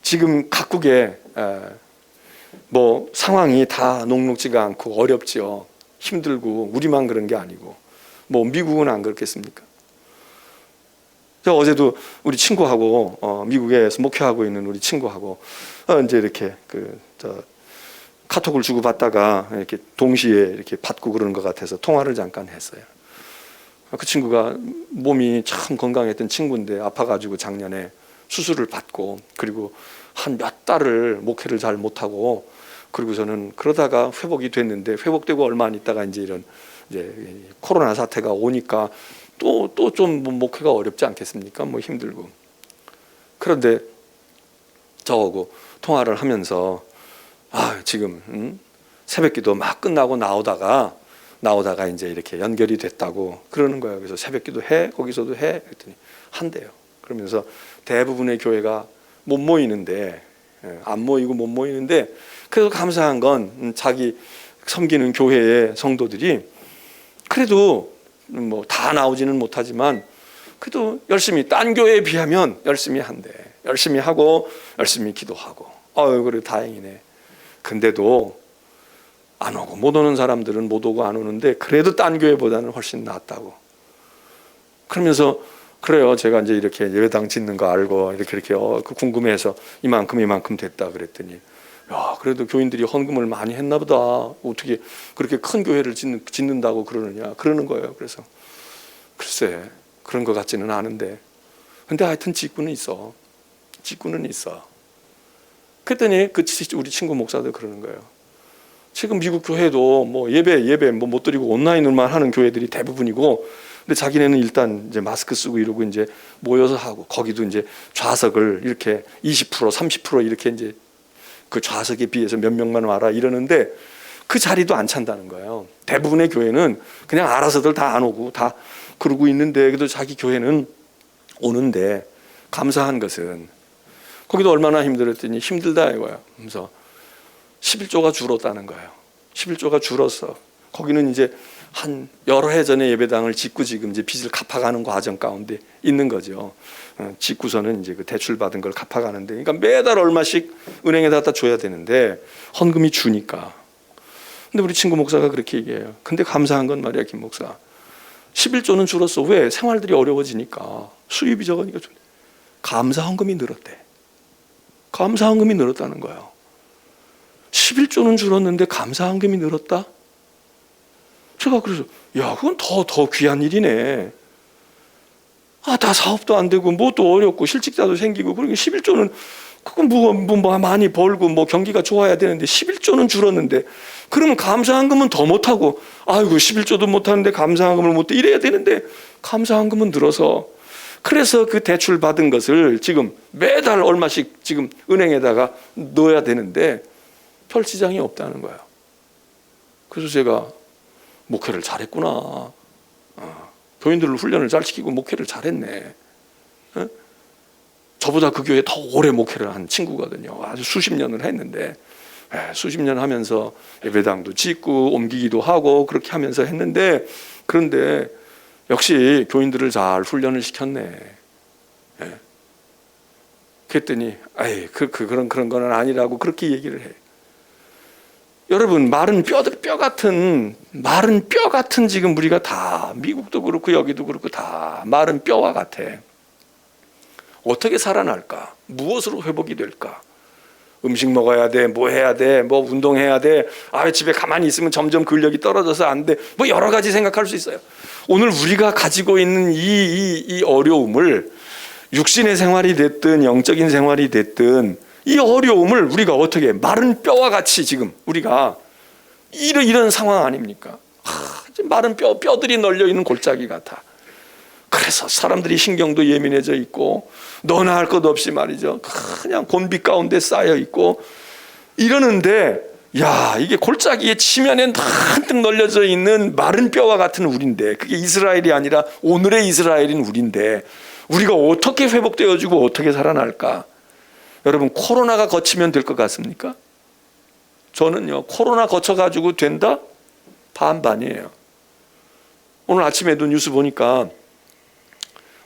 지금 각국의 뭐 상황이 다 녹록지가 않고 어렵지요. 힘들고 우리만 그런 게 아니고 뭐 미국은 안 그렇겠습니까? 저 어제도 우리 친구하고 미국에서 목회하고 있는 우리 친구하고 이제 이렇게 카톡을 주고 받다가 이렇게 동시에 이렇게 받고 그러는 것 같아서 통화를 잠깐 했어요. 그 친구가 몸이 참 건강했던 친구인데 아파가지고 작년에 수술을 받고 그리고 한 몇 달을 목회를 잘 못하고 그리고서는 그러다가 회복이 됐는데 회복되고 얼마 안 있다가 이제 코로나 사태가 오니까 또 좀 목회가 어렵지 않겠습니까? 뭐 힘들고. 그런데 저하고 통화를 하면서 지금 새벽기도 막 끝나고 나오다가 이제 이렇게 연결이 됐다고 그러는 거예요. 그래서 새벽기도 해? 거기서도 해? 그랬더니 한대요. 그러면서 대부분의 교회가 못 모이는데 안 모이고 못 모이는데 그래도 감사한 건 자기 섬기는 교회의 성도들이 그래도 뭐 다 나오지는 못하지만 그래도 열심히 딴 교회에 비하면 열심히 한대. 열심히 하고 열심히 기도하고 그래 다행이네. 근데도 안 오고 못 오는 사람들은 못 오고 안 오는데 그래도 딴 교회보다는 훨씬 낫다고. 그러면서 그래요. 제가 이제 이렇게 예배당 짓는 거 알고 이렇게 궁금해서 이만큼 됐다 그랬더니 야, 그래도 교인들이 헌금을 많이 했나 보다. 어떻게 그렇게 큰 교회를 짓는다고 그러는 거예요. 그래서 글쎄 그런 것 같지는 않은데 근데 하여튼 짓고는 있어. 그랬더니 우리 친구 목사도 그러는 거예요. 지금 미국 교회도 뭐 예배 뭐 못 드리고 온라인으로만 하는 교회들이 대부분이고 근데 자기네는 일단 이제 마스크 쓰고 이러고 이제 모여서 하고 거기도 이제 좌석을 이렇게 20% 30% 이렇게 이제 그 좌석에 비해서 몇 명만 와라 이러는데 그 자리도 안 찬다는 거예요. 대부분의 교회는 그냥 알아서들 다 안 오고 다 그러고 있는데 그래도 자기 교회는 오는데 감사한 것은 거기도 얼마나 힘들었더니 힘들다 이거예요. 그래서 11조가 줄었다는 거예요. 11조가 줄었어. 거기는 이제 한 여러 해 전에 예배당을 짓고 지금 이제 빚을 갚아가는 과정 가운데 있는 거죠. 짓고서는 이제 그 대출 받은 걸 갚아가는데, 그러니까 매달 얼마씩 은행에다 갖다 줘야 되는데 헌금이 주니까. 근데 우리 친구 목사가 그렇게 얘기해요. 근데 감사한 건 말이야, 김 목사. 11조는 줄었어. 왜? 생활들이 어려워지니까 수입이 적으니까 감사 헌금이 늘었대. 감사 헌금이 늘었다는 거예요. 11조는 줄었는데 감사 헌금이 늘었다? 제가 그래서 야, 그건 더 귀한 일이네. 다 사업도 안 되고 뭐도 어렵고 실직자도 생기고 그러니까 11조는 그건 뭐 많이 벌고 뭐 경기가 좋아야 되는데 11조는 줄었는데 그러면 감사한금은 더 못하고 아이고 11조도 못하는데 감사한금을 못해 이래야 되는데 감사한금은 늘어서 그래서 그 대출 받은 것을 지금 매달 얼마씩 지금 은행에다가 넣어야 되는데 펼치장이 없다는 거예요. 그래서 제가 목회를 잘했구나. 교인들을 훈련을 잘 시키고 목회를 잘했네. 저보다 그 교회에 더 오래 목회를 한 친구거든요. 아주 수십 년을 했는데 수십 년 하면서 예배당도 짓고 옮기기도 하고 그렇게 하면서 했는데 그런데 역시 교인들을 잘 훈련을 시켰네. 그랬더니 그런 거는 아니라고 그렇게 얘기를 해. 여러분, 마른 뼈 같은 지금 우리가 다 미국도 그렇고 여기도 그렇고 다 마른 뼈와 같아. 어떻게 살아날까? 무엇으로 회복이 될까? 음식 먹어야 돼, 뭐 해야 돼, 뭐 운동해야 돼. 아, 집에 가만히 있으면 점점 근력이 떨어져서 안 돼. 뭐 여러 가지 생각할 수 있어요. 오늘 우리가 가지고 있는 이 어려움을 육신의 생활이 됐든 영적인 생활이 됐든 이 어려움을 우리가 어떻게 마른 뼈와 같이 지금 우리가 이런 상황 아닙니까? 마른 뼈들이 널려 있는 골짜기 같아. 그래서 사람들이 신경도 예민해져 있고 너나 할 것 없이 말이죠. 그냥 곤비 가운데 쌓여 있고 이러는데 야, 이게 골짜기의 치면에 한뜩 널려져 있는 마른 뼈와 같은 우리인데 그게 이스라엘이 아니라 오늘의 이스라엘인 우리인데 우리가 어떻게 회복되어지고 어떻게 살아날까? 여러분, 코로나가 거치면 될 것 같습니까? 저는요, 코로나 거쳐가지고 된다? 반반이에요. 오늘 아침에도 뉴스 보니까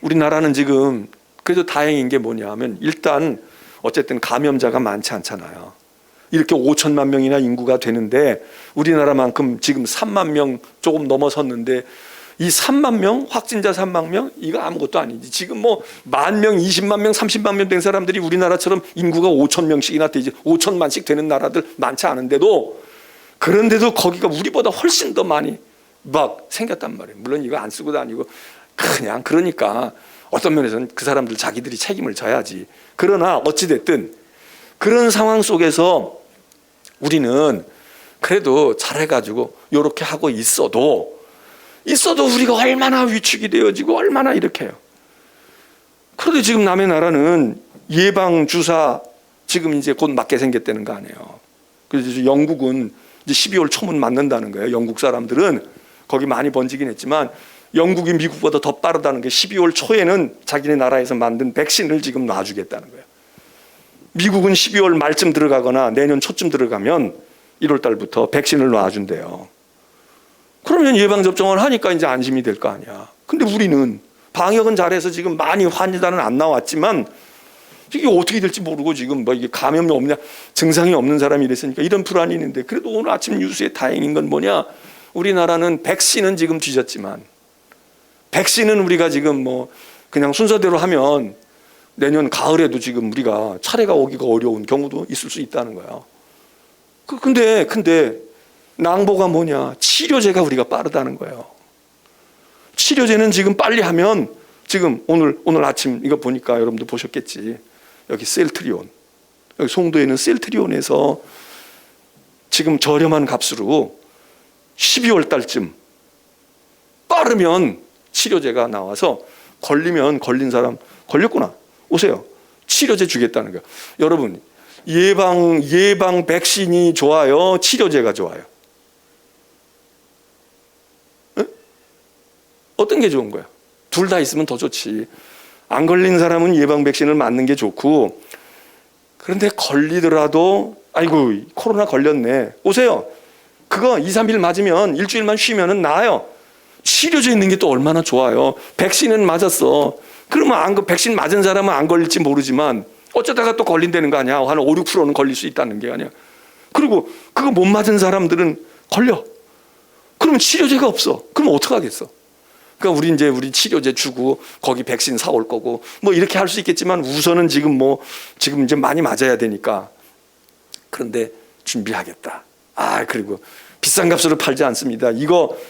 우리나라는 지금 그래도 다행인 게 뭐냐 하면 일단 어쨌든 감염자가 많지 않잖아요. 이렇게 5천만 명이나 인구가 되는데 우리나라만큼 지금 3만 명 조금 넘어섰는데 이 3만 명, 확진자 3만 명, 이거 아무것도 아니지. 지금 뭐 10,000명, 20만 명, 30만 명 된 사람들이 우리나라처럼 인구가 5천 명씩이나 되지, 5천만씩 되는 나라들 많지 않은데도 그런데도 거기가 우리보다 훨씬 더 많이 막 생겼단 말이에요. 물론 이거 안 쓰고 다니고 그냥 그러니까 어떤 면에서는 그 사람들 자기들이 책임을 져야지. 그러나 어찌됐든 그런 상황 속에서 우리는 그래도 잘해가지고 이렇게 하고 있어도 우리가 얼마나 위축이 되어지고 얼마나 이렇게 해요. 그런데 지금 남의 나라는 예방주사 지금 이제 곧 맞게 생겼다는 거 아니에요. 그래서 영국은 이제 12월 초면 맞는다는 거예요. 영국 사람들은 거기 많이 번지긴 했지만 영국이 미국보다 더 빠르다는 게 12월 초에는 자기네 나라에서 만든 백신을 지금 놔주겠다는 거예요. 미국은 12월 말쯤 들어가거나 내년 초쯤 들어가면 1월 달부터 백신을 놔준대요. 그러면 예방접종을 하니까 이제 안심이 될 거 아니야. 근데 우리는 방역은 잘해서 지금 많이 환자는 안 나왔지만 이게 어떻게 될지 모르고 지금 뭐 이게 감염이 없냐, 증상이 없는 사람이 이랬으니까 이런 불안이 있는데 그래도 오늘 아침 뉴스에 다행인 건 뭐냐? 우리나라는 백신은 지금 뒤졌지만 백신은 우리가 지금 뭐 그냥 순서대로 하면 내년 가을에도 지금 우리가 차례가 오기가 어려운 경우도 있을 수 있다는 거야. 근데 낭보가 뭐냐? 치료제가 우리가 빠르다는 거예요. 치료제는 지금 빨리 하면 지금 오늘 아침 이거 보니까 여러분도 보셨겠지. 여기 셀트리온, 여기 송도에 있는 셀트리온에서 지금 저렴한 값으로 12월 달쯤 빠르면 치료제가 나와서 걸린 사람 걸렸구나. 오세요. 치료제 주겠다는 거예요. 여러분, 예방 백신이 좋아요? 치료제가 좋아요? 에? 어떤 게 좋은 거야? 둘 다 있으면 더 좋지. 안 걸린 사람은 예방 백신을 맞는 게 좋고, 그런데 걸리더라도 아이고 코로나 걸렸네. 오세요. 그거 2, 3일 맞으면 일주일만 쉬면은 나아요. 치료제 있는 게 또 얼마나 좋아요. 백신은 맞았어. 그러면 백신 맞은 사람은 안 걸릴지 모르지만 어쩌다가 또 걸린다는 거 아니야. 한 5, 6%는 걸릴 수 있다는 게 아니야. 그리고 그거 못 맞은 사람들은 걸려. 그러면 치료제가 없어. 그럼 어떡하겠어? 그러니까 우리 치료제 주고 거기 백신 사올 거고 뭐 이렇게 할 수 있겠지만 우선은 지금 이제 많이 맞아야 되니까. 그런데 준비하겠다. 그리고 비싼 값으로 팔지 않습니다.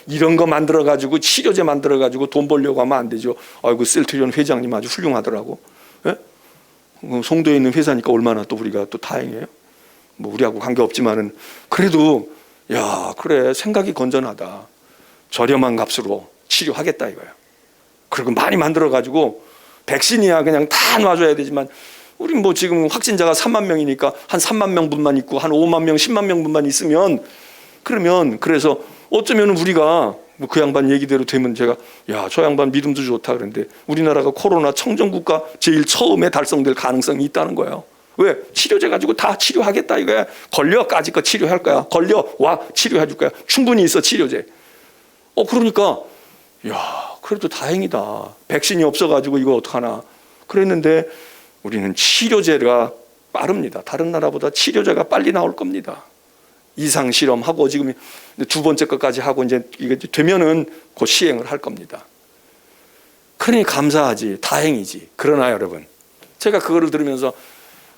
이런 거 만들어 가지고 치료제 만들어 가지고 돈 벌려고 하면 안 되죠. 아이고 셀트리온 회장님 아주 훌륭하더라고. 예? 송도에 있는 회사니까 얼마나 또 우리가 또 다행이에요. 뭐 우리하고 관계 없지만은 그래도 야 그래 생각이 건전하다. 저렴한 값으로 치료하겠다 이거야. 그리고 많이 만들어 가지고 백신이야 그냥 다 놔줘야 되지만 우리 뭐 지금 확진자가 3만 명이니까 한 3만 명분만 있고 한 5만 명, 10만 명분만 있으면 그러면 그래서 어쩌면 우리가 뭐 그 양반 얘기대로 되면 제가 저 양반 믿음도 좋다 그랬는데 우리나라가 코로나 청정국가 제일 처음에 달성될 가능성이 있다는 거예요. 왜? 치료제 가지고 다 치료하겠다 이거야. 걸려까지 거 치료할 거야. 걸려 와 치료해 줄 거야. 충분히 있어 치료제. 그러니까 그래도 다행이다. 백신이 없어가지고 이거 어떡하나 그랬는데 우리는 치료제가 빠릅니다. 다른 나라보다 치료제가 빨리 나올 겁니다. 이상 실험하고 지금 두 번째 것까지 하고 이제 이게 되면은 곧 시행을 할 겁니다. 그러니 감사하지, 다행이지. 그러나 여러분, 제가 그거를 들으면서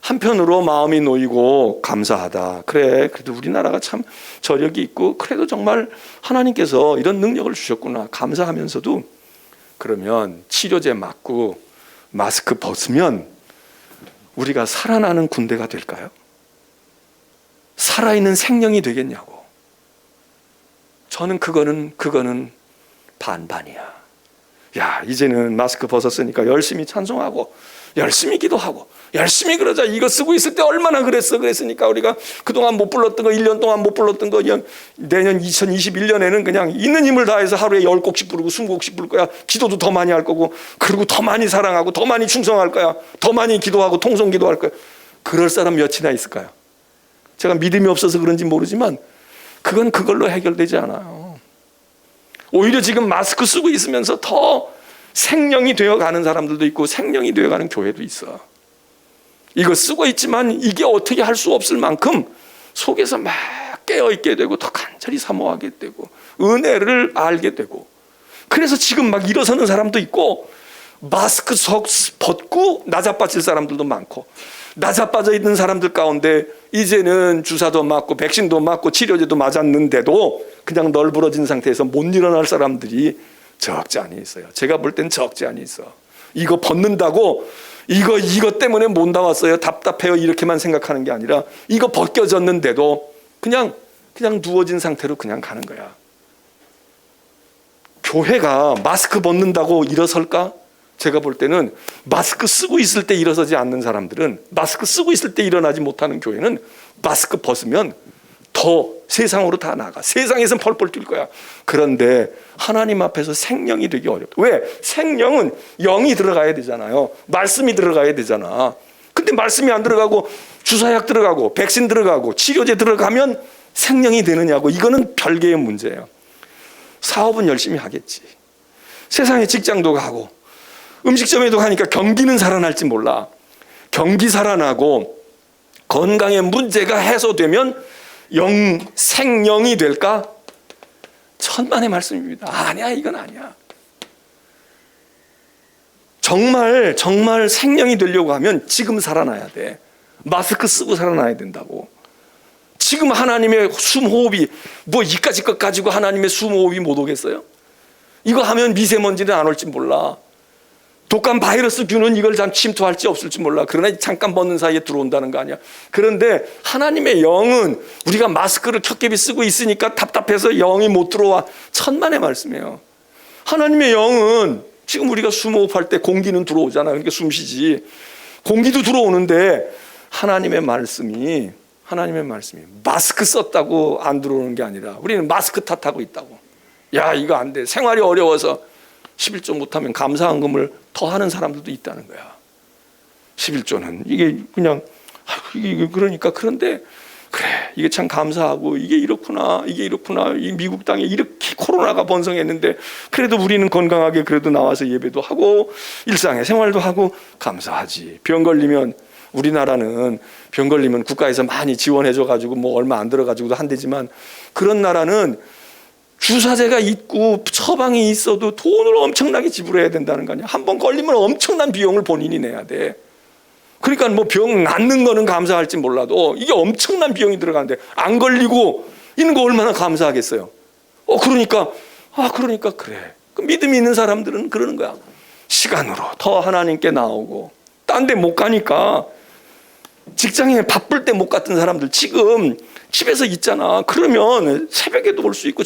한편으로 마음이 놓이고 감사하다. 그래, 그래도 우리나라가 참 저력이 있고 그래도 정말 하나님께서 이런 능력을 주셨구나. 감사하면서도 그러면 치료제 맞고 마스크 벗으면 우리가 살아나는 군대가 될까요? 살아있는 생명이 되겠냐고. 저는 그거는 반반이야. 야, 이제는 마스크 벗었으니까 열심히 찬송하고 열심히 기도하고 열심히 그러자. 이거 쓰고 있을 때 얼마나 그랬으니까 우리가 그동안 못 불렀던 거, 1년 동안 못 불렀던 거 내년 2021년에는 그냥 있는 힘을 다해서 하루에 10곡씩 부르고 20곡씩 부를 거야. 기도도 더 많이 할 거고, 그리고 더 많이 사랑하고 더 많이 충성할 거야. 더 많이 기도하고 통성 기도할 거야. 그럴 사람 몇이나 있을까요? 제가 믿음이 없어서 그런지 모르지만 그건 그걸로 해결되지 않아요. 오히려 지금 마스크 쓰고 있으면서 더 생명이 되어가는 사람들도 있고 생명이 되어가는 교회도 있어. 이거 쓰고 있지만 이게 어떻게 할 수 없을 만큼 속에서 막 깨어있게 되고 더 간절히 사모하게 되고 은혜를 알게 되고, 그래서 지금 막 일어서는 사람도 있고 마스크 속 벗고 나자빠질 사람들도 많고, 나자빠져 있는 사람들 가운데 이제는 주사도 맞고 백신도 맞고 치료제도 맞았는데도 그냥 널브러진 상태에서 못 일어날 사람들이 적지 않이 있어요. 제가 볼 땐 적지 않이 있어. 이거 벗는다고 이거 때문에 못 나왔어요, 답답해요, 이렇게만 생각하는 게 아니라 이거 벗겨졌는데도 그냥 누워진 상태로 그냥 가는 거야. 교회가 마스크 벗는다고 일어설까? 제가 볼 때는 마스크 쓰고 있을 때 일어서지 않는 사람들은, 마스크 쓰고 있을 때 일어나지 못하는 교회는 마스크 벗으면 더 세상으로 다 나가. 세상에선 펄펄 뛸 거야. 그런데 하나님 앞에서 생명이 되기 어렵다. 왜? 생명은 영이 들어가야 되잖아요. 말씀이 들어가야 되잖아. 근데 말씀이 안 들어가고 주사약 들어가고 백신 들어가고 치료제 들어가면 생명이 되느냐고. 이거는 별개의 문제예요. 사업은 열심히 하겠지. 세상에 직장도 가고 음식점에도 가니까 경기는 살아날지 몰라. 경기 살아나고 건강에 문제가 해소되면 생명이 될까? 천만의 말씀입니다. 아니야, 이건 아니야. 정말 생명이 되려고 하면 지금 살아나야 돼. 마스크 쓰고 살아나야 된다고. 지금 하나님의 숨호흡이 이까짓 것 가지고 하나님의 숨호흡이 못 오겠어요? 이거 하면 미세먼지는 안 올지 몰라. 독감 바이러스균은 이걸 참 침투할지 없을지 몰라. 그러나 잠깐 벗는 사이에 들어온다는 거 아니야. 그런데 하나님의 영은 우리가 마스크를 켜깨비 쓰고 있으니까 답답해서 영이 못 들어와. 천만의 말씀이에요. 하나님의 영은 지금 우리가 숨호흡할 때 공기는 들어오잖아. 그러니까 숨 쉬지. 공기도 들어오는데 하나님의 말씀이 마스크 썼다고 안 들어오는 게 아니라 우리는 마스크 탓하고 있다고. 야, 이거 안 돼. 생활이 어려워서 11조 못하면 감사헌금을 더 하는 사람들도 있다는 거야. 11조는 이게 그냥 이게 그러니까. 그런데 그래, 이게 참 감사하고 이게 이렇구나. 이 미국 땅에 이렇게 코로나가 번성했는데 그래도 우리는 건강하게 그래도 나와서 예배도 하고 일상의 생활도 하고 감사하지. 병 걸리면 우리나라는 병 걸리면 국가에서 많이 지원해줘가지고 얼마 안 들어가지고도 한대지만, 그런 나라는 주사제가 있고 처방이 있어도 돈을 엄청나게 지불해야 된다는 거 아니야. 한 번 걸리면 엄청난 비용을 본인이 내야 돼. 그러니까 병 낫는 거는 감사할지 몰라도 이게 엄청난 비용이 들어가는데 안 걸리고 있는 거 얼마나 감사하겠어요. 그러니까 그래. 믿음이 있는 사람들은 그러는 거야. 시간으로 더 하나님께 나오고, 딴 데 못 가니까 직장에 바쁠 때 못 갔던 사람들 지금 집에서 있잖아. 그러면 새벽에도 올 수 있고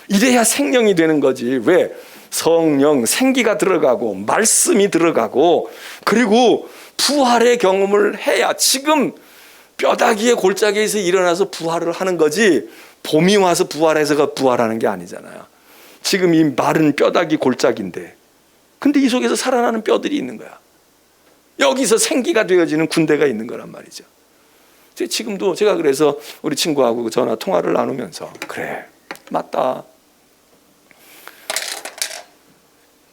이래야 생명이 되는 거지. 왜? 성령, 생기가 들어가고 말씀이 들어가고 그리고 부활의 경험을 해야 지금 뼈다귀의 골짜기에서 일어나서 부활을 하는 거지, 봄이 와서 부활해서가 부활하는 게 아니잖아요. 지금 이 마른 뼈다귀 골짜기인데 근데 이 속에서 살아나는 뼈들이 있는 거야. 여기서 생기가 되어지는 군대가 있는 거란 말이죠. 지금도 제가 그래서 우리 친구하고 전화 통화를 나누면서 그래, 맞다.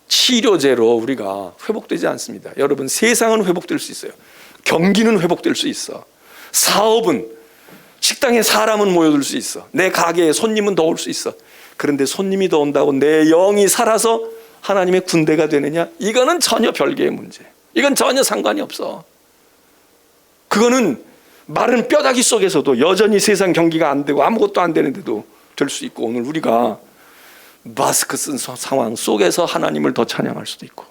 치료제로 우리가 회복되지 않습니다. 여러분, 세상은 회복될 수 있어요. 경기는 회복될 수 있어. 사업은 식당에 사람은 모여들 수 있어. 내 가게에 손님은 더 올 수 있어. 그런데 손님이 더 온다고 내 영이 살아서 하나님의 군대가 되느냐? 이거는 전혀 별개의 문제. 이건 전혀 상관이 없어. 그거는 마른 뼈다귀 속에서도 여전히 세상 경기가 안 되고 아무것도 안 되는데도 될 수 있고, 오늘 우리가 마스크 쓴 상황 속에서 하나님을 더 찬양할 수도 있고,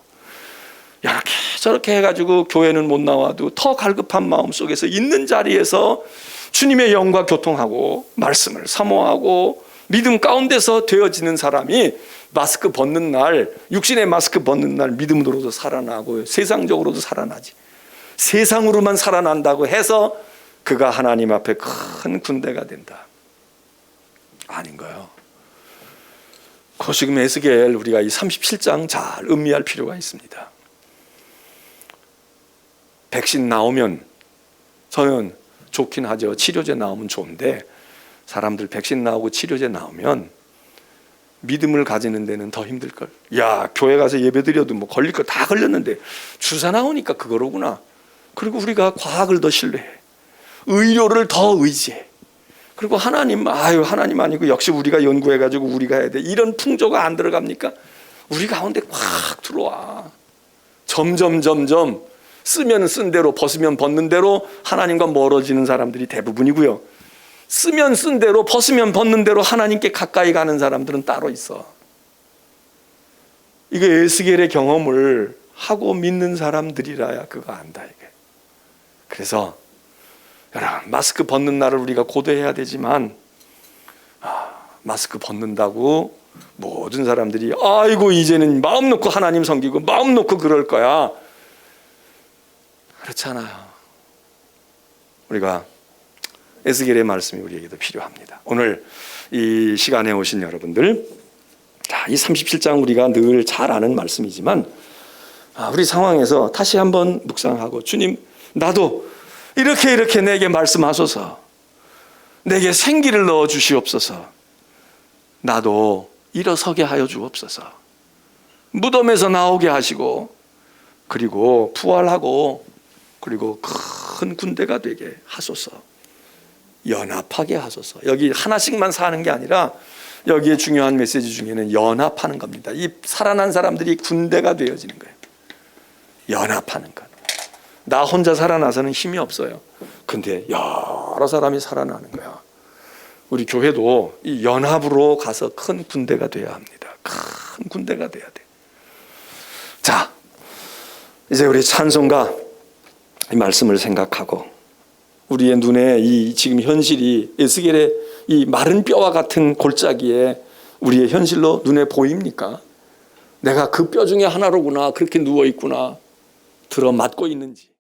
이렇게 저렇게 해가지고 교회는 못 나와도 더 갈급한 마음 속에서 있는 자리에서 주님의 영과 교통하고 말씀을 사모하고 믿음 가운데서 되어지는 사람이 마스크 벗는 날, 육신의 마스크 벗는 날 믿음으로도 살아나고 세상적으로도 살아나지. 세상으로만 살아난다고 해서 그가 하나님 앞에 큰 군대가 된다, 아닌 거예요. 지금 에스겔 우리가 이 37장 잘 음미할 필요가 있습니다. 백신 나오면 저는 좋긴 하죠. 치료제 나오면 좋은데, 사람들 백신 나오고 치료제 나오면 믿음을 가지는 데는 더 힘들걸. 야, 교회 가서 예배 드려도 뭐 걸릴 거 다 걸렸는데 주사 나오니까 그거로구나. 그리고 우리가 과학을 더 신뢰해, 의료를 더 의지해. 그리고 하나님 아니고 역시 우리가 연구해가지고 우리가 해야 돼, 이런 풍조가 안 들어갑니까? 우리 가운데 확 들어와. 점점 쓰면 쓴 대로 벗으면 벗는 대로 하나님과 멀어지는 사람들이 대부분이고요. 쓰면 쓴 대로 벗으면 벗는 대로 하나님께 가까이 가는 사람들은 따로 있어. 이거 에스겔의 경험을 하고 믿는 사람들이라야 그거 안다, 이게. 그래서 여러분, 마스크 벗는 날을 우리가 고대해야 되지만, 마스크 벗는다고 모든 사람들이 아이고 이제는 마음 놓고 하나님 섬기고 마음 놓고 그럴 거야, 그렇잖아요. 우리가 에스겔의 말씀이 우리에게도 필요합니다. 오늘 이 시간에 오신 여러분들, 자, 이 37장 우리가 늘 잘 아는 말씀이지만 우리 상황에서 다시 한번 묵상하고, 주님, 나도 이렇게 내게 말씀하소서, 내게 생기를 넣어 주시옵소서, 나도 일어서게 하여 주옵소서, 무덤에서 나오게 하시고, 그리고 부활하고, 그리고 큰 군대가 되게 하소서, 연합하게 하소서. 여기 하나씩만 사는 게 아니라 여기에 중요한 메시지 중에는 연합하는 겁니다. 이 살아난 사람들이 군대가 되어지는 거예요. 연합하는 것. 나 혼자 살아나서는 힘이 없어요. 근데 여러 사람이 살아나는 거야. 우리 교회도 이 연합으로 가서 큰 군대가 돼야 합니다. 큰 군대가 돼야 돼. 자, 이제 우리 찬송가 이 말씀을 생각하고, 우리의 눈에 이 지금 현실이 에스겔의 이 마른 뼈와 같은 골짜기에 우리의 현실로 눈에 보입니까? 내가 그 뼈 중에 하나로구나, 그렇게 누워 있구나, 들어맞고 있는지.